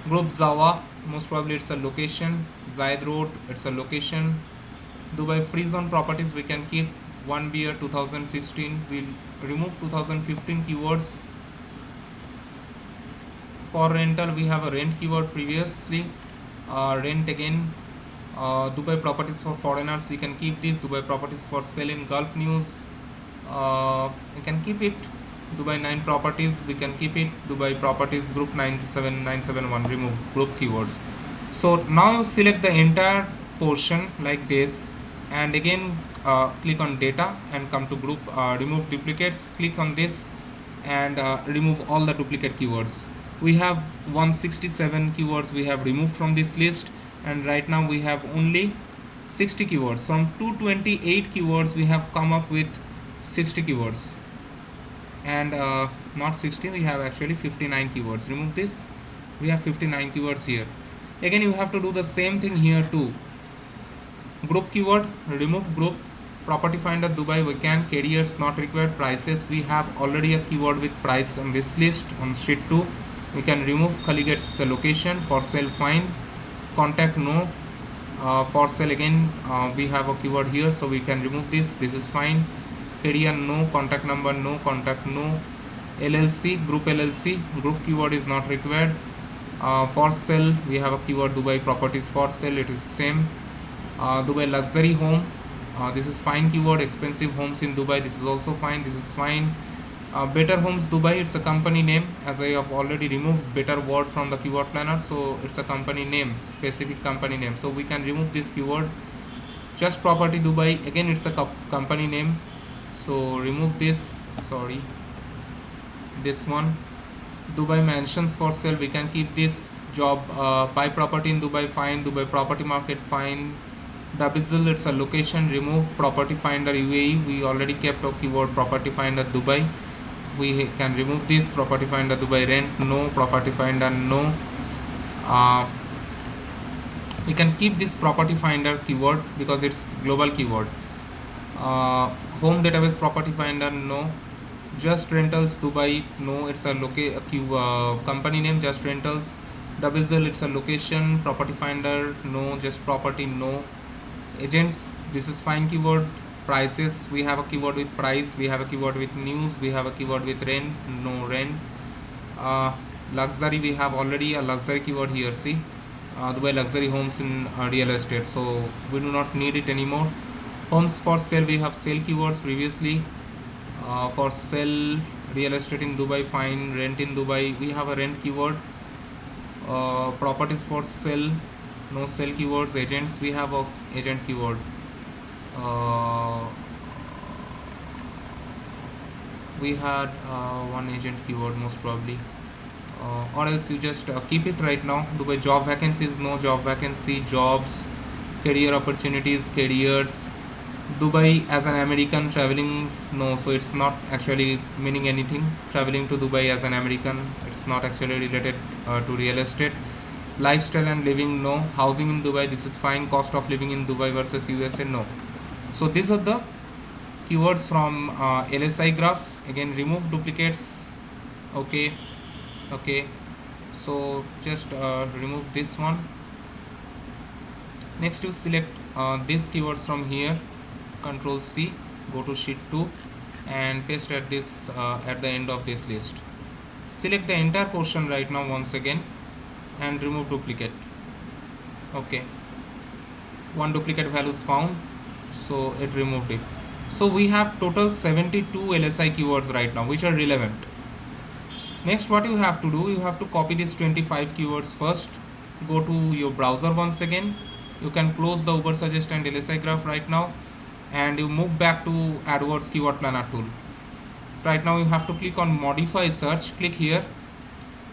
Group Zawa, most probably it's a location. Zayed Road, it's a location. Dubai Free Zone Properties, we can keep. One beer 2016, we'll remove 2015 keywords. For rental, we have a rent keyword previously. Rent again. Dubai properties for foreigners, we can keep this. Dubai properties for sale in Gulf News, we can keep it. Dubai 9 properties, we can keep it. Dubai properties group 97971, remove group keywords. So now you select the entire portion like this, and again click on data and come to group, remove duplicates, click on this and remove all the duplicate keywords. We have 167 keywords we have removed from this list, and right now we have only 60 keywords. From 228 keywords we have come up with 60 keywords, and not 60, we have actually 59 keywords. Remove this, we have 59 keywords here. Again you have to do the same thing here too. Group keyword, remove group. Property finder Dubai, we can. Carriers not required. Prices, we have already a keyword with price on this list. On sheet 2 we can remove. Khali gets a location. For sale, fine. Contact, no. For sale again, we have a keyword here, so we can remove this. This is fine. Carrier, no. Contact number, no. Contact, no. LLC, group LLC, group keyword is not required. For sale, we have a keyword Dubai properties for sale, it is same. Dubai luxury home, this is fine keyword. Expensive homes in Dubai, this is also fine, this is fine. Better Homes Dubai, it's a company name, as I have already removed better word from the keyword planner, so it's a company name, specific company name, so we can remove this keyword. Just Property Dubai, again it's a company name, so remove this. Sorry, this one. Dubai Mansions for sale, we can keep this. Job, buy property in Dubai, fine. Dubai Property Market, fine. Dabizil, it's a location, remove. Property Finder UAE, we already kept a keyword Property Finder Dubai, we can remove this. Property Finder Dubai Rent, no. Property Finder, no. We can keep this Property Finder keyword because it's global keyword. Home Database Property Finder, no. Just Rentals Dubai, no. It's a company name, Just Rentals. Dabizil, it's a location. Property Finder, no. Just Property, no. Agents, this is fine keyword. Prices, we have a keyword with price, we have a keyword with news, we have a keyword with rent, no. Rent. Luxury, we have already a luxury keyword here, see. Dubai luxury homes in real estate, so we do not need it anymore. Homes for sale, we have sale keywords previously. For sale, real estate in Dubai, fine. Rent in Dubai, we have a rent keyword. Properties for sale, no sale keywords. Agents, we have a agent keyword. We had one agent keyword most probably, or else you just keep it right now. Dubai job vacancies, no. Job vacancy. Jobs, career opportunities, careers. Dubai as an American traveling, no. So it's not actually meaning anything. Traveling to Dubai as an American, it's not actually related to real estate. Lifestyle and living, no. Housing in Dubai, this is fine. Cost of living in Dubai versus USA, no. So these are the keywords from LSI graph. Again, remove duplicates. Okay. So just remove this one. Next you select these keywords from here. Control C, go to sheet 2 and paste at this at the end of this list. Select the entire portion right now once again and remove duplicate. Okay, one duplicate value is found, so it removed it. So we have total 72 LSI keywords right now which are relevant. Next, what you have to do, you have to copy these 25 keywords first. Go to your browser once again. You can close the Ubersuggest and LSI graph right now, and you move back to AdWords keyword planner tool. Right now you have to click on modify search, click here,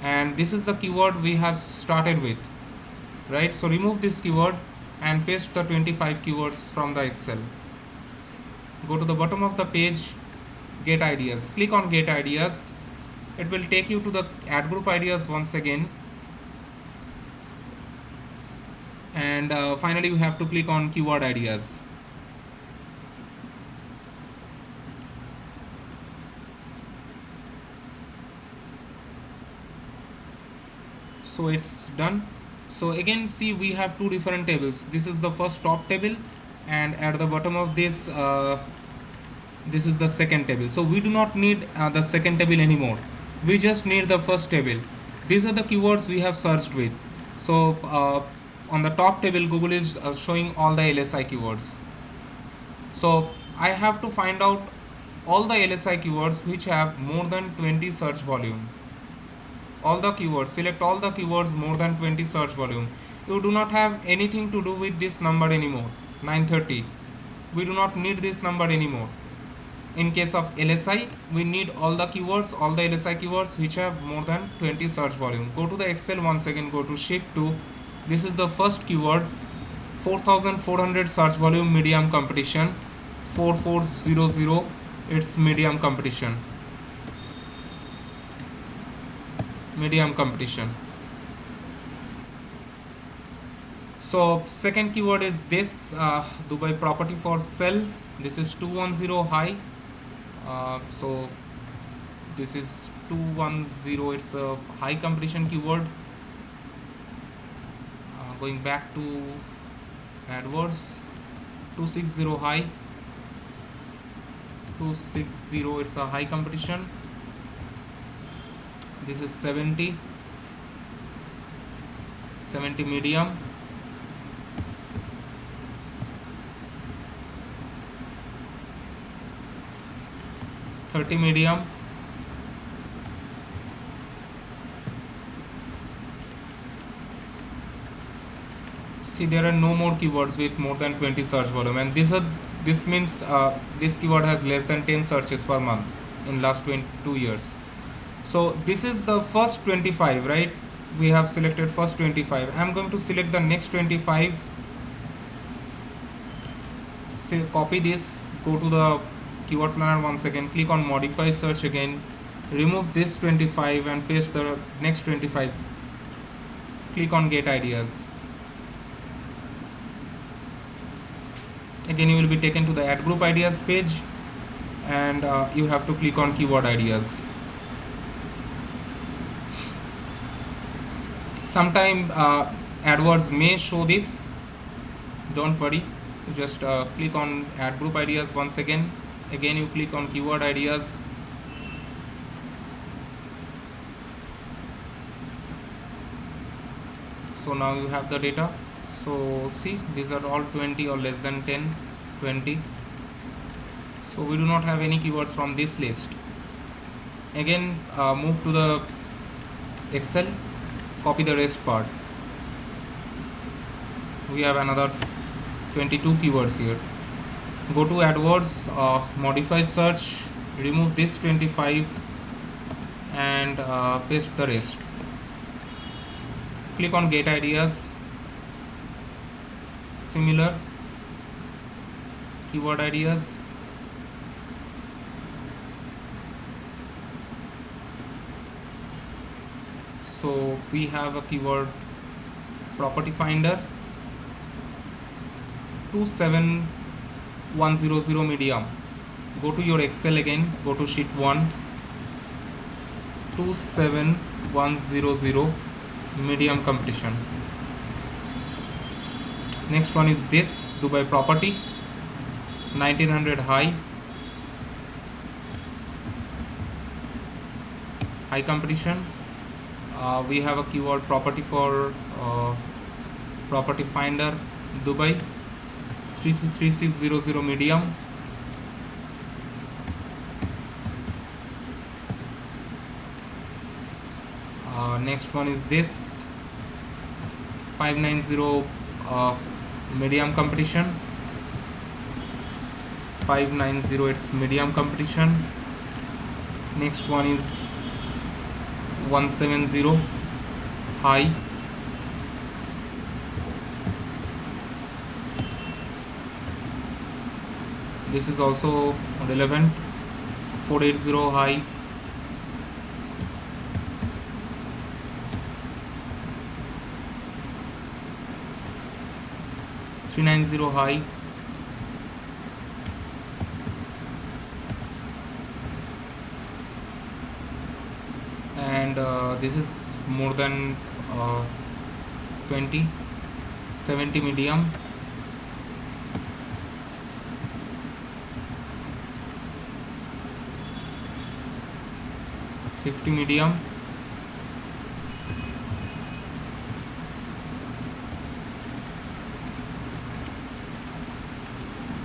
and this is the keyword we have started with, right? So remove this keyword and paste the 25 keywords from the Excel. Go to the bottom of the page, get ideas, click on get ideas. It will take you to the ad group ideas once again, and finally you have to click on keyword ideas. So it's done. So again, see, we have two different tables. This is the first top table, and at the bottom of this this is the second table. So we do not need the second table anymore, we just need the first table. These are the keywords we have searched with. So on the top table, Google is showing all the LSI keywords. So I have to find out all the LSI keywords which have more than 20 search volume. All the keywords, select all the keywords more than 20 search volume. You do not have anything to do with this number anymore, 930. We do not need this number anymore. In case of LSI, we need all the keywords, all the LSI keywords which have more than 20 search volume. Go to the Excel once again, go to sheet 2. This is the first keyword, 4400 search volume, medium competition, 4400, it's medium competition. Medium competition. So second keyword is this, Dubai property for sale. This is 210 high. So this is 210, it's a high competition keyword. Going back to AdWords, 260 high. 260, it's a high competition. This is 70 medium. $30 medium. See, there are no more keywords with more than 20 search volume, and this means this keyword has less than 10 searches per month in last 22 years. So this is the first 25, right? We have selected first 25. I'm going to select the next 25. Copy this, go to the keyword planner once again, click on modify search again, remove this 25 and paste the next 25. Click on get ideas. Again, you will be taken to the ad group ideas page, and you have to click on keyword ideas. Sometime AdWords may show this, don't worry. You just click on ad group ideas once again. Again, you click on keyword ideas. So now you have the data. So see, these are all 20 or less than 10, 20. So we do not have any keywords from this list. Again, move to the Excel, copy the rest part. We have another 22 keywords here. Go to AdWords, modify search, remove this 25 and paste the rest. Click on get ideas, similar keyword ideas. So we have a keyword property finder, 27100 medium. Go to your Excel again, go to sheet 1, 27100 medium competition. Next one is this, Dubai property, 1900 high competition. We have a keyword property for property finder, Dubai, 3600 medium. Next one is this, 590 medium competition, 590, it's medium competition. Next one is 170 high. This is also relevant, 480 high. $390 high. And this is more than 20, 70 medium. $50 medium.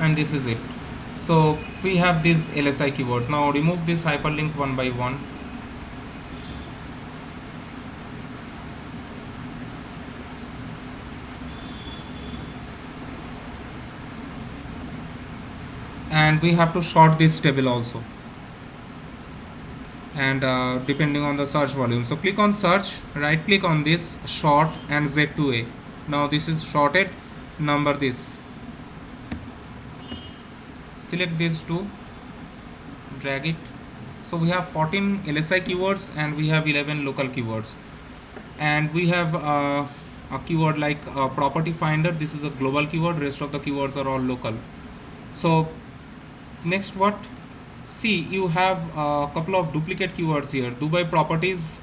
and this is it. So we have these LSI keywords. Now remove this hyperlink one by one. And we have to sort this table also, and depending on the search volume. So click on search, right click on this sort and Z2A. Now this is sorted. Number this, select these two, drag it. So we have 14 LSI keywords and we have 11 local keywords, and we have a keyword like property finder. This is a global keyword, rest of the keywords are all local. So next what, see, you have a couple of duplicate keywords here, Dubai properties,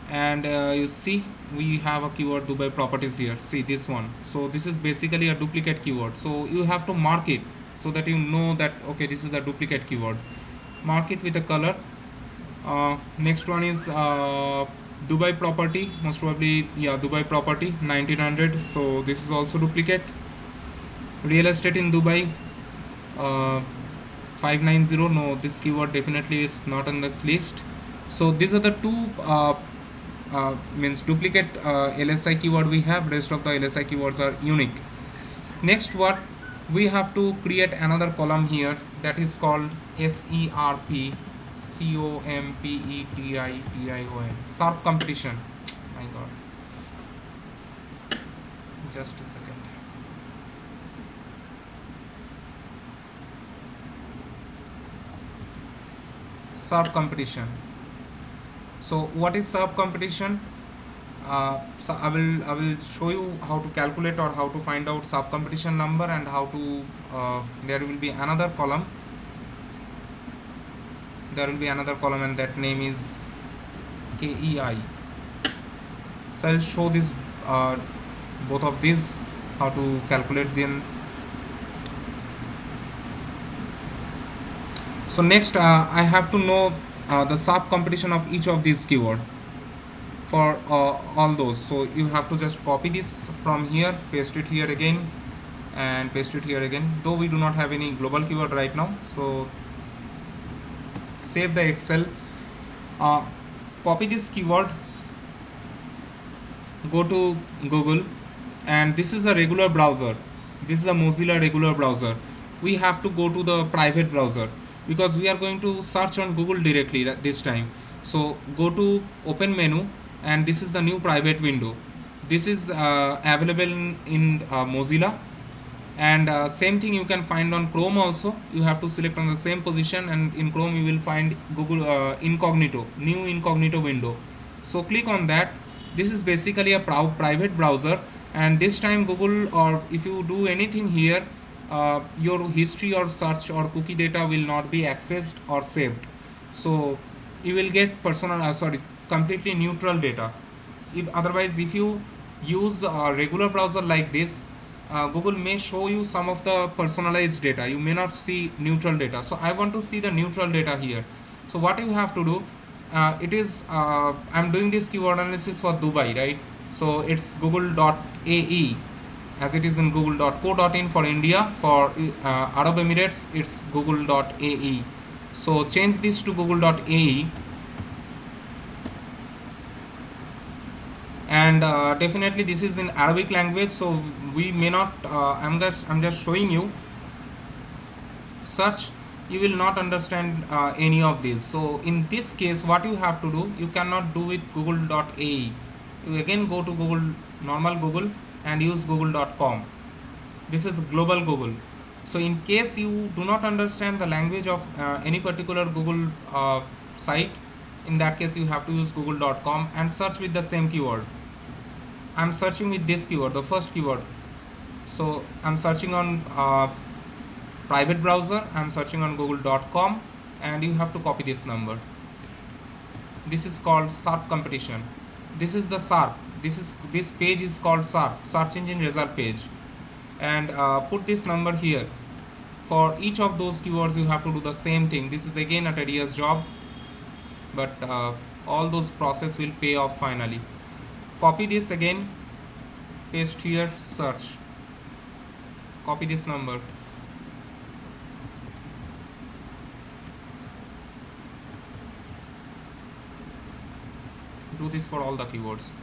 and you see we have a keyword Dubai properties here, see this one. So this is basically a duplicate keyword, so you have to mark it so that you know that okay, this is a duplicate keyword. Mark it with a color. Next one is Dubai property, most probably, yeah, Dubai property 1900, so this is also duplicate. Real estate in Dubai, uh, 590, no, this keyword definitely is not on this list. So these are the two means duplicate LSI keyword we have, rest of the LSI keywords are unique. Next what, we have to create another column here that is called SERP, COMPETITION, SERP competition. My god, just a second. SERP competition. So what is SERP competition? So I will show you how to calculate or how to find out sub competition number, and how to there will be another column, and that name is KEI. So I'll show this both of these, how to calculate them. So next I have to know the sub competition of each of these keyword for all those. So you have to just copy this from here, paste it here again, and paste it here again, though we do not have any global keyword right now. So save the Excel, copy this keyword, go to Google, and this is a regular browser, this is a Mozilla regular browser. We have to go to the private browser because we are going to search on Google directly this time. So go to open menu, and this is the new private window. This is available in Mozilla, and same thing you can find on Chrome also. You have to select on the same position, and in Chrome you will find Google incognito, new incognito window. So click on that. This is basically a private browser, and this time Google, or if you do anything here, your history or search or cookie data will not be accessed or saved. So you will get completely neutral data. Otherwise, if you use a regular browser like this, Google may show you some of the personalized data, you may not see neutral data. So I want to see the neutral data here. So what you have to do, it is I'm doing this keyword analysis for Dubai, right? So it's google.ae, as it is in google.co.in for India. For Arab Emirates, it's google.ae. So change this to google.ae, and definitely this is in Arabic language, so we may not I'm just showing you. Search, you will not understand any of these. So in this case, what you have to do, you cannot do with google.ae. You again go to Google, normal Google, and use google.com. This is global Google. So in case you do not understand the language of any particular Google site, in that case you have to use google.com and search with the same keyword. I'm searching with this keyword, the first keyword. So I'm searching on private browser, I'm searching on google.com, and you have to copy this number. This is called SERP competition. This is the SERP. This page is called SERP, search engine result page, and put this number here. For each of those keywords you have to do the same thing. This is again a tedious job, but all those process will pay off finally. Copy this again, paste here, search, copy this number, do this for all the keywords.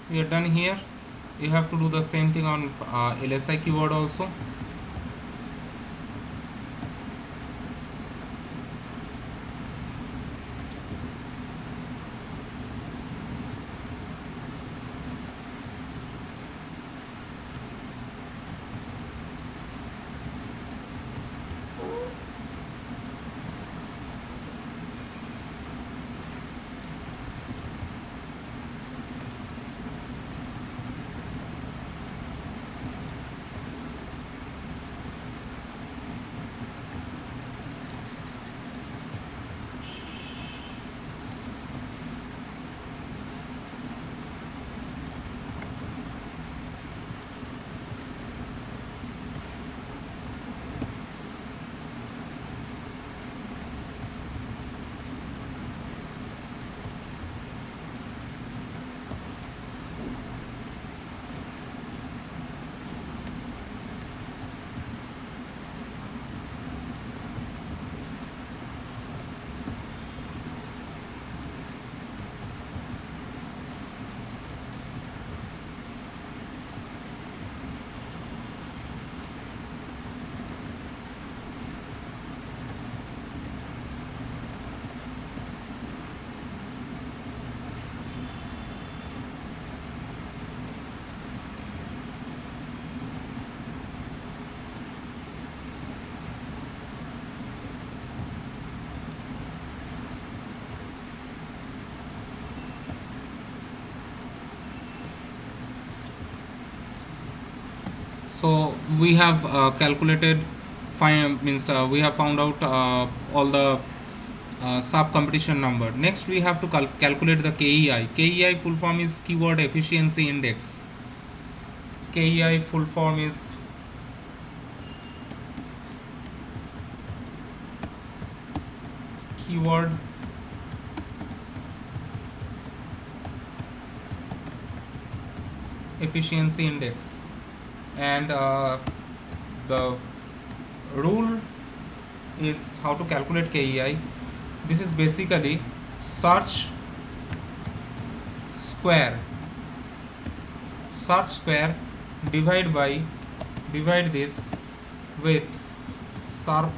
We are done here. You have to do the same thing on LSI keyword also. So we have calculated, we have found out all the sub competition number. Next we have to calculate the KEI. KEI full form is keyword efficiency index. KEI full form is keyword efficiency index, and the rule is how to calculate KEI. This is basically search square divide this with SERP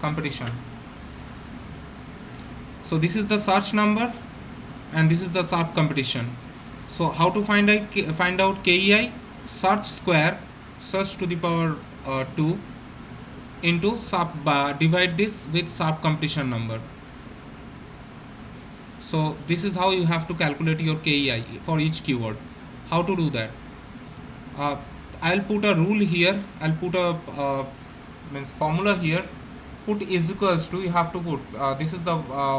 competition. So this is the search number and this is the SERP competition. So how to find out KEI? Search to the power 2 into divide this with SERP competition number. So this is how you have to calculate your KEI for each keyword. How to do that? I'll put a rule here. I'll put a formula here. Put is equals to, you have to put this is the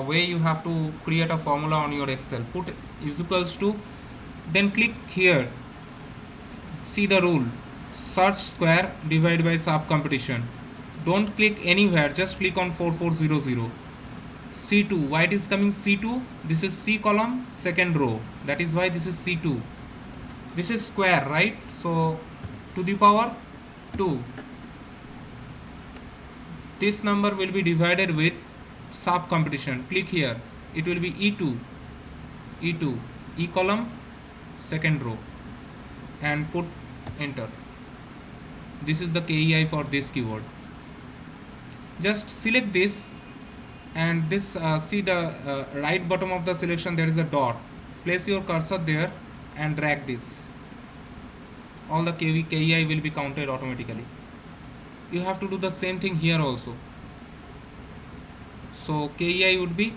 way you have to create a formula on your Excel. Put is equals to, then click here, see the rule, search square divide by SERP competition. Don't click anywhere, just click on 4400. C2. Why it is coming C2? This is C column, second row, that is why this is C2. This is square, right? So to the power 2, this number will be divided with sub competition. Click here, it will be E2, E2, E column, second row, and put enter. This is the KEI for this keyword. Just select this, and this see the right bottom of the selection, there is a dot. Place your cursor there and drag this. All the KEI will be counted automatically. You have to do the same thing here also. So KEI would be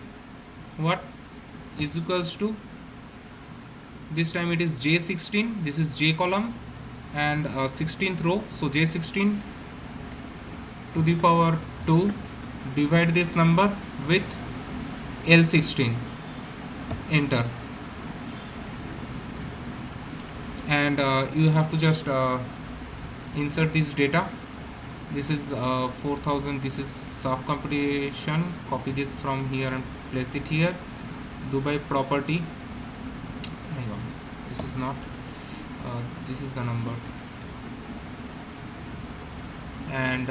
what is equals to, this time it is J16, this is J column and 16th row, so J16 to the power 2, divide this number with L16, enter. And you have to just insert this data. This is 4000, this is sub competition. Copy this from here and place it here. Dubai property, hang on, this is not this is the number, and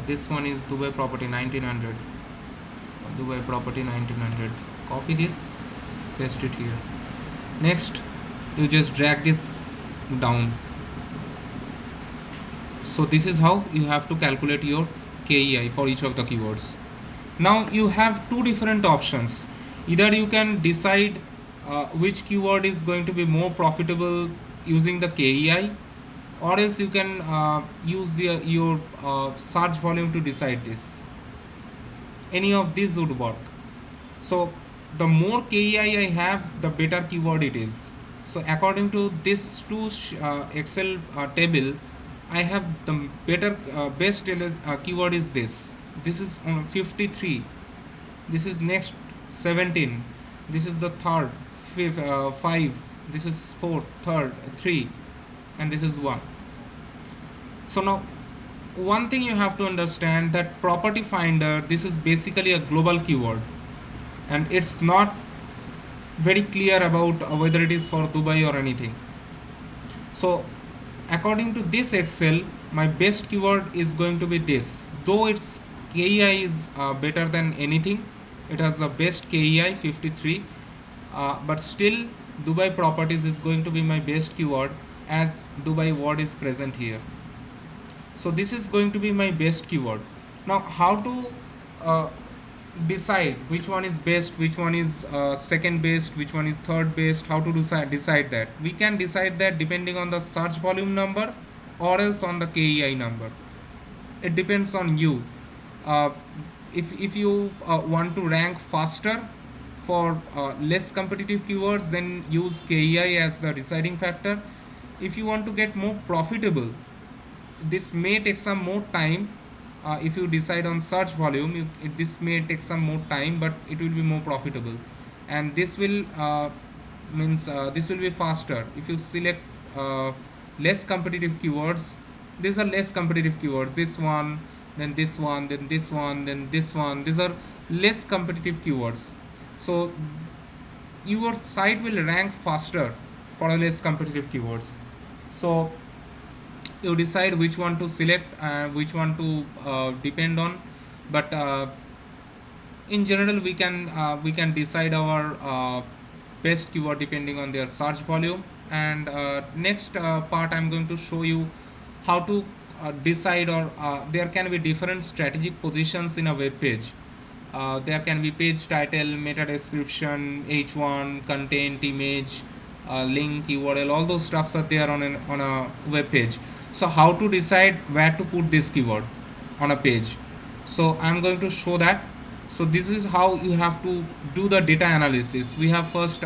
this one is Dubai property 1900, Dubai property 1900. Copy this, paste it here. Next you just drag this down. So this is how you have to calculate your KEI for each of the keywords. Now you have two different options. Either you can decide which keyword is going to be more profitable using the KEI, or else you can use your search volume to decide this. Any of these would work. So the more KEI I have, the better keyword it is. So according to this two Excel table, I have the better best keyword is this. This is on 53. This is next 17. This is the third, 5. This is fourth, third, 3, and this is 1. So now one thing you have to understand, that property finder, this is basically a global keyword, and it's not very clear about whether it is for Dubai or anything. So according to this Excel, my best keyword is going to be this. Though its KEI is better than anything, it has the best KEI 53, but still Dubai properties is going to be my best keyword, as Dubai word is present here. So this is going to be my best keyword. Now how to decide which one is best, which one is second best, which one is third best? How to decide that? We can decide that depending on the search volume number or else on the KEI number. It depends on you. If you want to rank faster for less competitive keywords, then use KEI as the deciding factor. If you want to get more profitable, this may take some more time. If you decide on search volume, this may take some more time, but it will be more profitable, and this will this will be faster. If you select less competitive keywords, these are less competitive keywords, this one, then this one, then this one, then this one, these are less competitive keywords. So your site will rank faster for less competitive keywords. So you decide which one to select and which one to depend on, but in general we can decide our best keyword depending on their search volume. And next part I'm going to show you how to decide, or there can be different strategic positions in a web page. There can be page title, meta description, h1, content, image, link, URL, all those stuffs are there on a web page. So how to decide where to put this keyword on a page? So I'm going to show that. So this is how you have to do the data analysis. We have first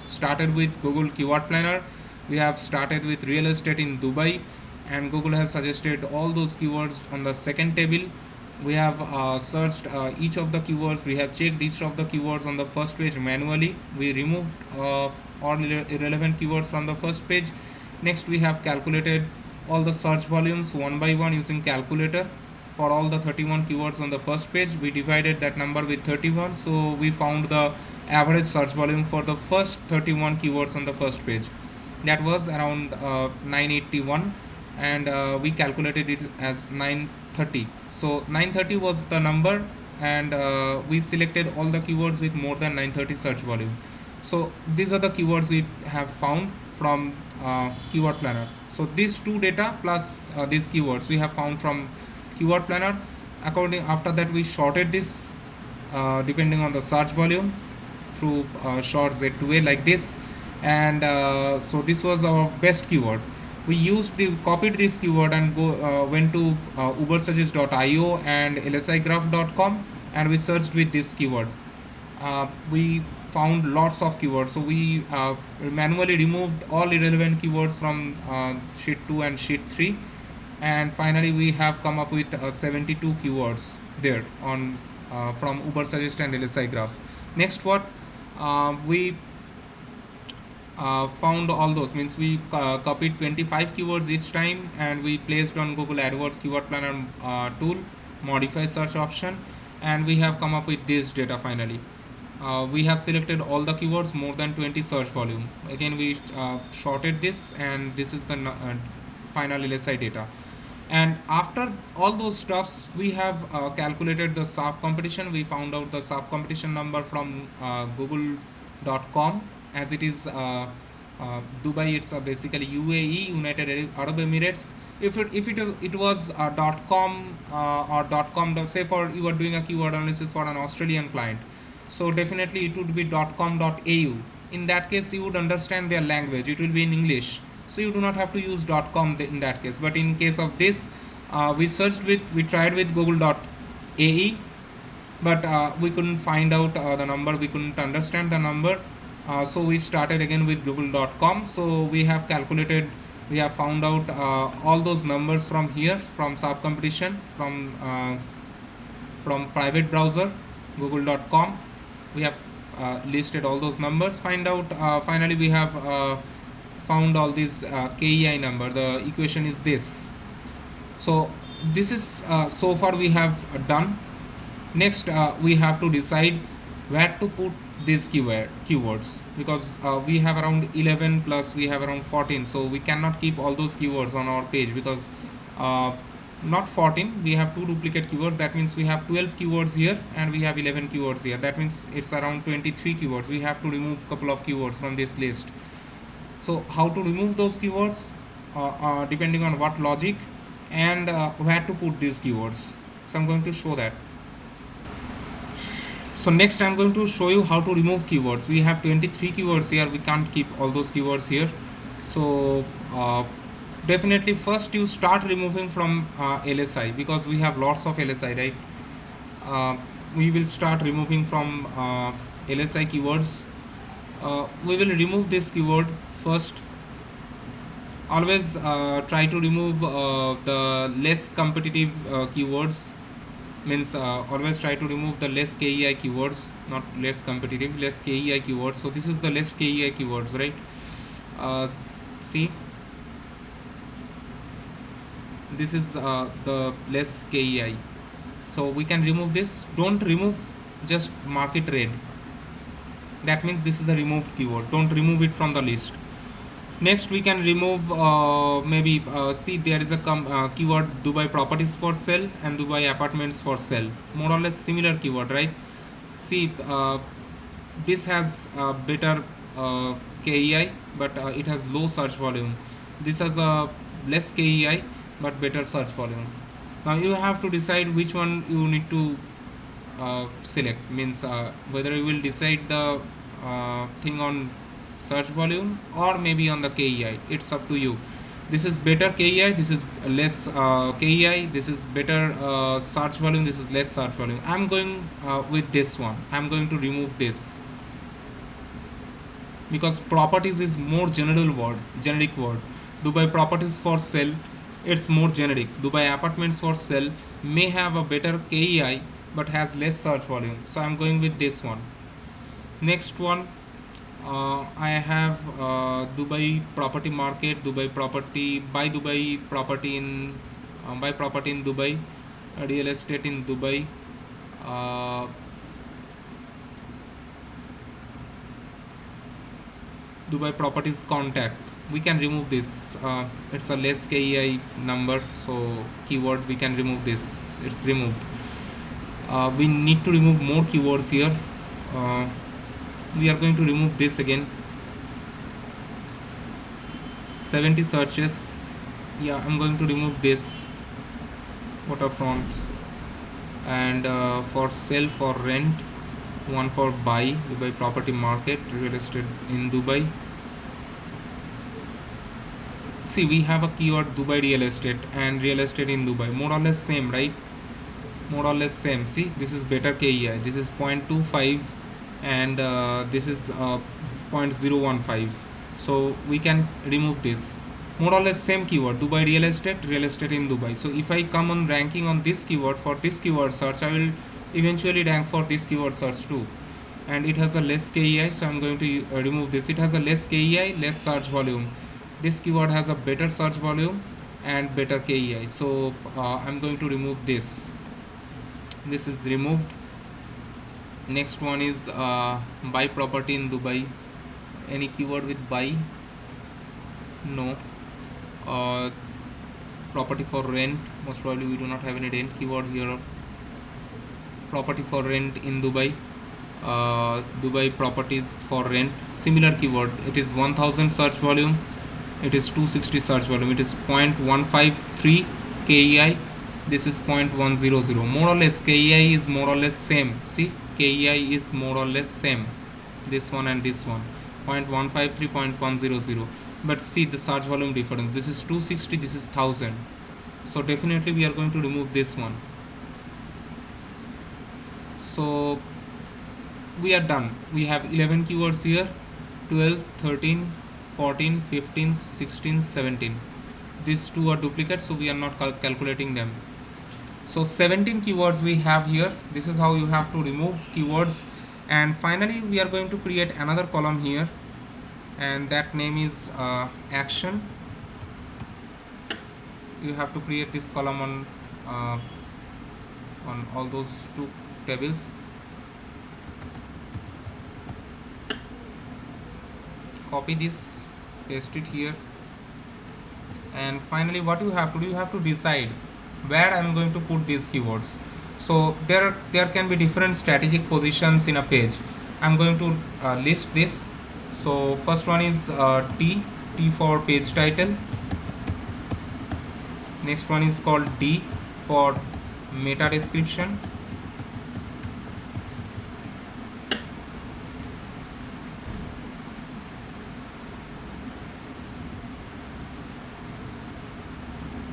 started with Google Keyword Planner. We have started with real estate in Dubai, and Google has suggested all those keywords on the second table. We have searched each of the keywords. We have checked each of the keywords on the first page manually. We removed all irrelevant keywords from the first page. Next we have calculated all the search volumes one by one using calculator. for all the 31 keywords on the first page. We divided that number with 31, so we found the average search volume for the first 31 keywords on the first page. That was around 981, and we calculated it as 930. So 930 was the number, and we selected all the keywords with more than 930 search volume. So these are the keywords we have found from keyword planner. So these two data plus these keywords we have found from keyword planner. According after that, we sorted this depending on the search volume through short Z2A like this, and so this was our best keyword. We copied this keyword and went to ubersuggest.io and lsigraph.com, and we searched with this keyword. We found lots of keywords, so we manually removed all irrelevant keywords from sheet 2 and sheet 3, and finally we have come up with 72 keywords there on from Ubersuggest and lsigraph. Next, what we found all those means we copied 25 keywords each time, and we placed on Google AdWords keyword planner tool, modify search option, and we have come up with this data finally. We have selected all the keywords more than 20 search volume. Again, we sorted this, and this is the final LSI data. And after all those stuffs, we have calculated the sub competition. We found out the sub competition number from google.com, as it is Dubai. It's basically UAE, United Arab Emirates. If it was .com or .com, say for you are doing a keyword analysis for an Australian client, so definitely it would be .com.au. In that case, you would understand their language. It will be in English, so you do not have to use .com in that case. But in case of this, we tried with google.ae, but we couldn't find out the number. We couldn't understand the number, so we started again with google.com. So we have found out all those numbers from here, from sub competition, from private browser google.com. We have listed all those numbers. Finally we have found all these KEI number. The equation is this. So this is so far we have done. Next, we have to decide where to put these keywords, because we have around 11 plus we have around 14, so we cannot keep all those keywords on our page, because not 14, we have 2 duplicate keywords. That means we have 12 keywords here and we have 11 keywords here. That means it's around 23 keywords. We have to remove a couple of keywords from this list. So how to remove those keywords, depending on what logic, and where to put these keywords. So I'm going to show that. So next I'm going to show you how to remove keywords. We have 23 keywords here. We can't keep all those keywords here. So definitely first you start removing from LSI, because we have lots of LSI, right? We will start removing from LSI keywords. We will remove this keyword first. Always try to remove the less competitive keywords. Means always try to remove the less KEI keywords, not less competitive, less KEI keywords. So this is the less KEI keywords, right? See, this is the less KEI. So we can remove this. Don't remove, just mark it red. That means this is a removed keyword. Don't remove it from the list. Next we can remove see, there is a keyword Dubai properties for sale and Dubai apartments for sale, more or less similar keyword, right? See, this has better KEI, but it has low search volume. This has a less KEI but better search volume. Now you have to decide which one you need to select. Means whether you will decide the thing on search volume or maybe on the KEI. It's up to you. This is better KEI, this is less KEI, this is better search volume, this is less search volume. I'm going with this one. I'm going to remove this, because properties is more generic word. Dubai properties for sale, it's more generic. Dubai apartments for sale may have a better KEI but has less search volume, so I'm going with this one. Next one, I have Dubai property market, Dubai property, buy property in Dubai. real estate in Dubai. uh, Dubai properties contact. We can remove this. It's a less KEI number, so keyword we can remove this. It's removed. We need to remove more keywords here. Uh, we are going to remove this again. 70 searches. Yeah, I'm going to remove this waterfronts, and for sell, for rent, one for buy, Dubai property market, real estate in Dubai. See, we have a keyword Dubai real estate and real estate in Dubai, more or less same, right? More or less same. See, this is better KEI, this is 0.25, and this is 0.015. So we can remove this. More or less same keyword, Dubai real estate in Dubai. So if I come on ranking on this keyword, for this keyword search, I will eventually rank for this keyword search too. And it has a less KEI, so I'm going to remove this. It has a less KEI, less search volume. This keyword has a better search volume and better KEI, so I'm going to remove this. This is removed. Next one is buy property in Dubai. Any keyword with buy? No. uh, Property for rent, most probably we do not have any rent keyword here. Property for rent in Dubai. Dubai properties for rent, similar keyword. It is 1000 search volume, it is 260 search volume, it is 0.153 KEI, this is 0.100. More or less KEI is more or less same. See, KEI is more or less same, this one and this one, 0.153, 0.100. But see the search volume difference, this is 260, this is 1000. So definitely we are going to remove this one. So we are done. We have 11 keywords here, 12, 13, 14, 15, 16, 17. These two are duplicates, so we are not calculating them. So 17 keywords we have here. This is how you have to remove keywords. And finally we are going to create another column here, and that name is action. You have to create this column on all those two tables. Copy this, paste it here, and finally what you have to do, you have to decide where I am going to put these keywords. So there can be different strategic positions in a page. I'm going to list this. So first one is T for page title. Next one is called D for meta description.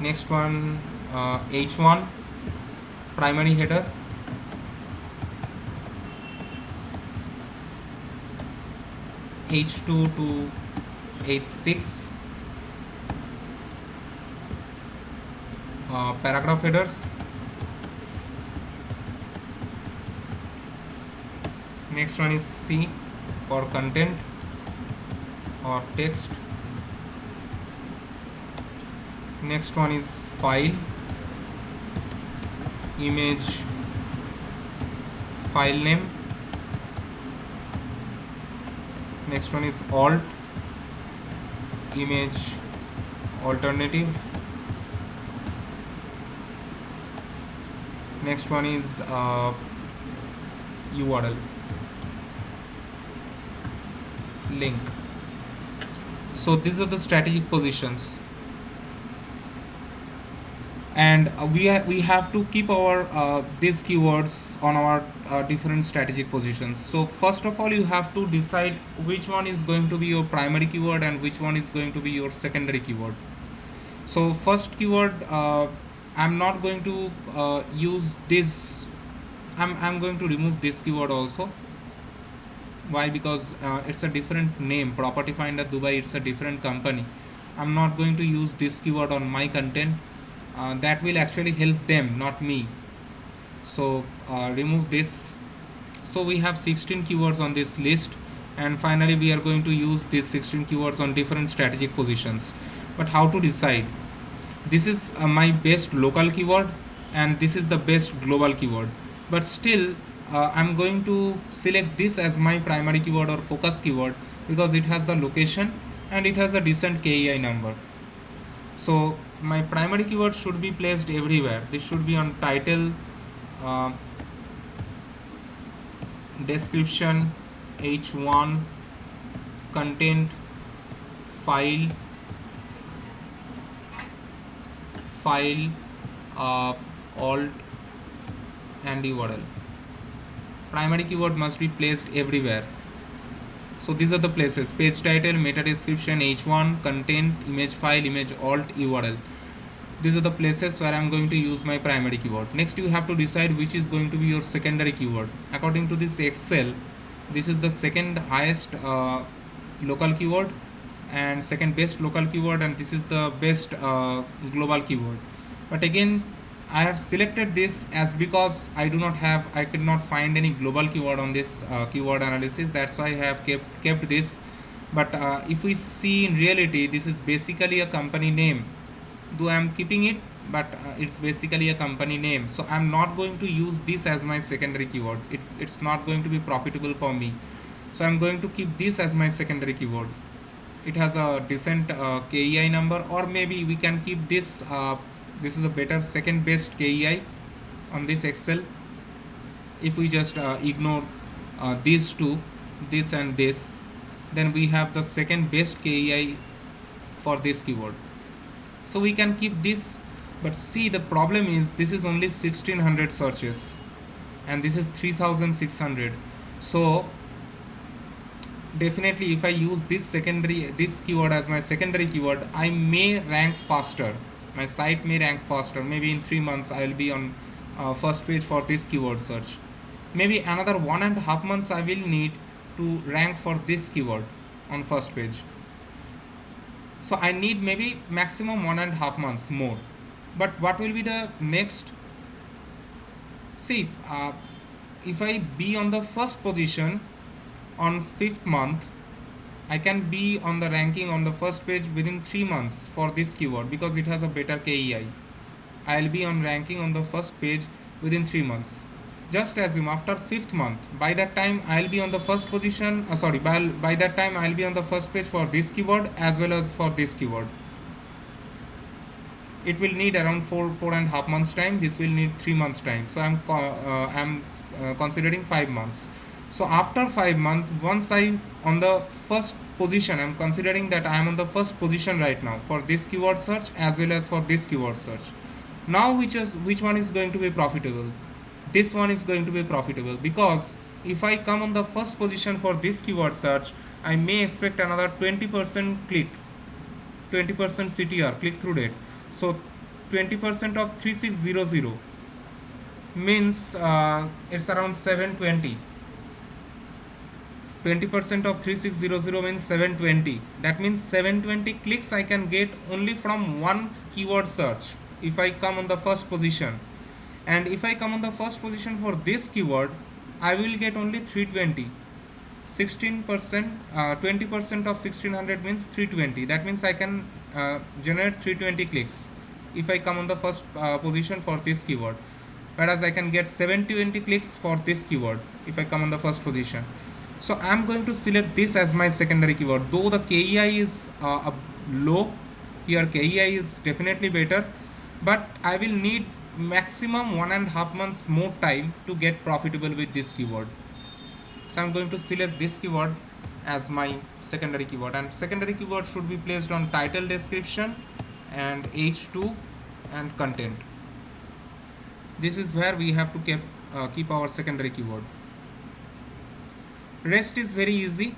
Next one H1 primary header. H2 to H6 paragraph headers. Next one is C for content or text. Next one is file, image, file name. Next one is alt, image alternative. Next one is URL, link. So these are the strategic positions, and we have to keep our these keywords on our different strategic positions. So first of all, you have to decide which one is going to be your primary keyword and which one is going to be your secondary keyword. So first keyword, I'm not going to use this. I'm going to remove this keyword also. Why? Because it's a different name, Property Finder Dubai, it's a different company. I'm not going to use this keyword on my content. That will actually help them, not me. So remove this. So we have 16 keywords on this list, and finally we are going to use these 16 keywords on different strategic positions. But how to decide? This is my best local keyword, and this is the best global keyword. But still, I'm going to select this as my primary keyword or focus keyword because it has the location and it has a decent KEI number. So my primary keyword should be placed everywhere. This should be on title, uh, description, H1, content, file, file, alt, and URL. Primary keyword must be placed everywhere. So these are the places: page title, meta description, H1, content, image file, image alt, URL. These are the places where I'm going to use my primary keyword. Next, you have to decide which is going to be your secondary keyword. According to this Excel, this is the second highest local keyword and second best local keyword, and this is the best global keyword. But again, I have selected this as because I could not find any global keyword on this keyword analysis. That's why I have kept this. But if we see in reality, this is basically a company name, though I'm keeping it, but it's basically a company name, so I'm not going to use this as my secondary keyword. It's not going to be profitable for me, so I'm going to keep this as my secondary keyword. It has a decent KEI number, or maybe we can keep this. This is a better second best KEI on this Excel. If we just ignore these two, this and this, then we have the second best KEI for this keyword. So we can keep this, but see, the problem is this is only 1600 searches and this is 3600. So definitely if I use this keyword as my secondary keyword, I may rank faster. My site may rank faster. Maybe in 3 months I will be on first page for this keyword search. Maybe another 1.5 months I will need to rank for this keyword on first page. So I need maybe maximum 1.5 months more. But what will be the next? See, if I be on the first position on 5th month, I can be on the ranking on the first page within 3 months for this keyword because it has a better KEI. I'll be on ranking on the first page within 3 months. Just assume after 5th month, by that time I'll be on the first position, by that time I'll be on the first page for this keyword as well as for this keyword. It will need around 4.5 months time. This will need 3 months time. So I'm considering 5 months. So after 5 months, once I on the first position, I'm considering that I am on the first position right now for this keyword search as well as for this keyword search. Now which one is going to be profitable? This one is going to be profitable because if I come on the first position for this keyword search, I may expect another 20% click, 20% CTR, click through rate. So 20% of 3600 means it's around 720. 20% of 3600 means 720. That means 720 clicks I can get only from one keyword search if I come on the first position. And if I come on the first position for this keyword, I will get only 320. 16%, 20% of 1600 means 320. That means I can generate 320 clicks if I come on the first position for this keyword, whereas I can get 720 clicks for this keyword if I come on the first position. So I'm going to select this as my secondary keyword. Though the KEI is low, here KEI is definitely better, but I will need maximum 1.5 months more time to get profitable with this keyword. So I'm going to select this keyword as my secondary keyword, and secondary keyword should be placed on title, description, and H2 and content. This is where we have to keep our secondary keyword. Rest is very easy.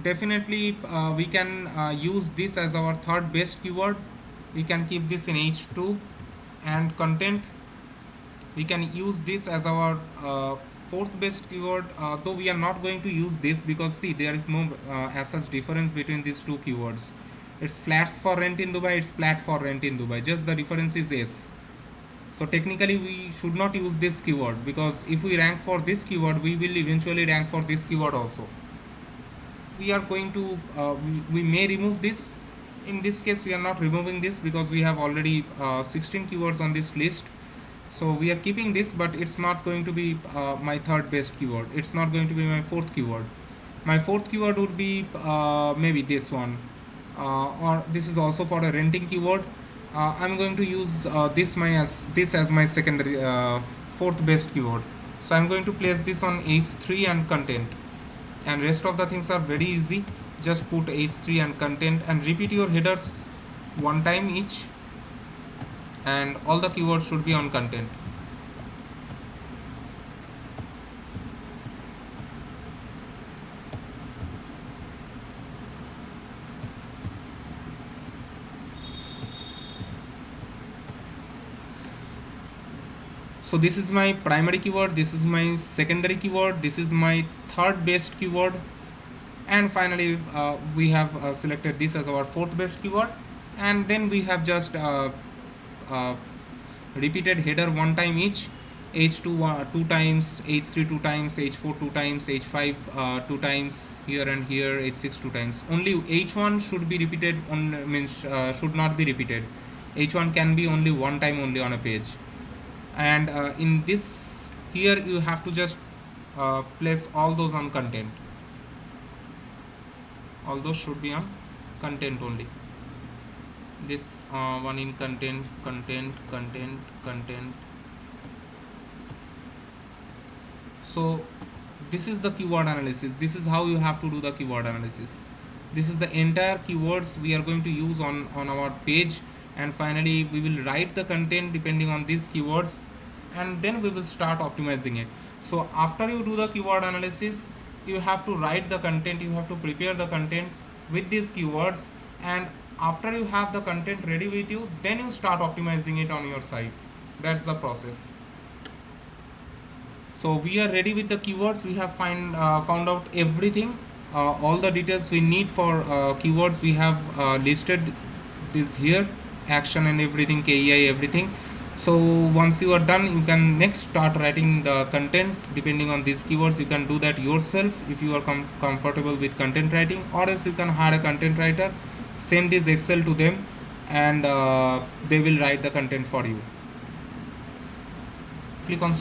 Definitely we can use this as our third best keyword. We can keep this in H2 and content. We can use this as our fourth best keyword, though we are not going to use this because see, there is no as such difference between these two keywords. It's flats for rent in Dubai, it's flat for rent in Dubai, just the difference is S. So technically we should not use this keyword because if we rank for this keyword, we will eventually rank for this keyword also. We are going to we may remove this. In this case we are not removing this because we have already 16 keywords on this list. So we are keeping this, but it's not going to be my third best keyword. It's not going to be my fourth keyword. My fourth keyword would be maybe this one, or this is also for a renting keyword. I'm going to use this as my secondary fourth best keyword. So I'm going to place this on h3 and content, and rest of the things are very easy. Just put h3 and content and repeat your headers one time each, and all the keywords should be on content. So this is my primary keyword, this is my secondary keyword, this is my third best keyword, and finally we have selected this as our fourth best keyword, and then we have just uh, repeated header one time each, h2 two times, h3 two times, h4 two times, h5 two times, here and here h6 two times. Only h1 should be repeated on, means should not be repeated. H1 can be only one time only on a page. And in this here you have to just place all those on content. All those should be on content only. This one in content, content. So this is the keyword analysis. This is how you have to do the keyword analysis. This is the entire keywords we are going to use on our page, and finally we will write the content depending on these keywords, and then we will start optimizing it. So after you do the keyword analysis, you have to write the content, you have to prepare the content with these keywords, and after you have the content ready with you, then you start optimizing it on your site. That's the process. So we are ready with the keywords. We have found out everything, all the details we need for keywords. We have listed this here, action and everything, KEI, everything. So once you are done, you can next start writing the content depending on these keywords. You can do that yourself if you are comfortable with content writing, or else you can hire a content writer, send this Excel to them, and they will write the content for you. Click on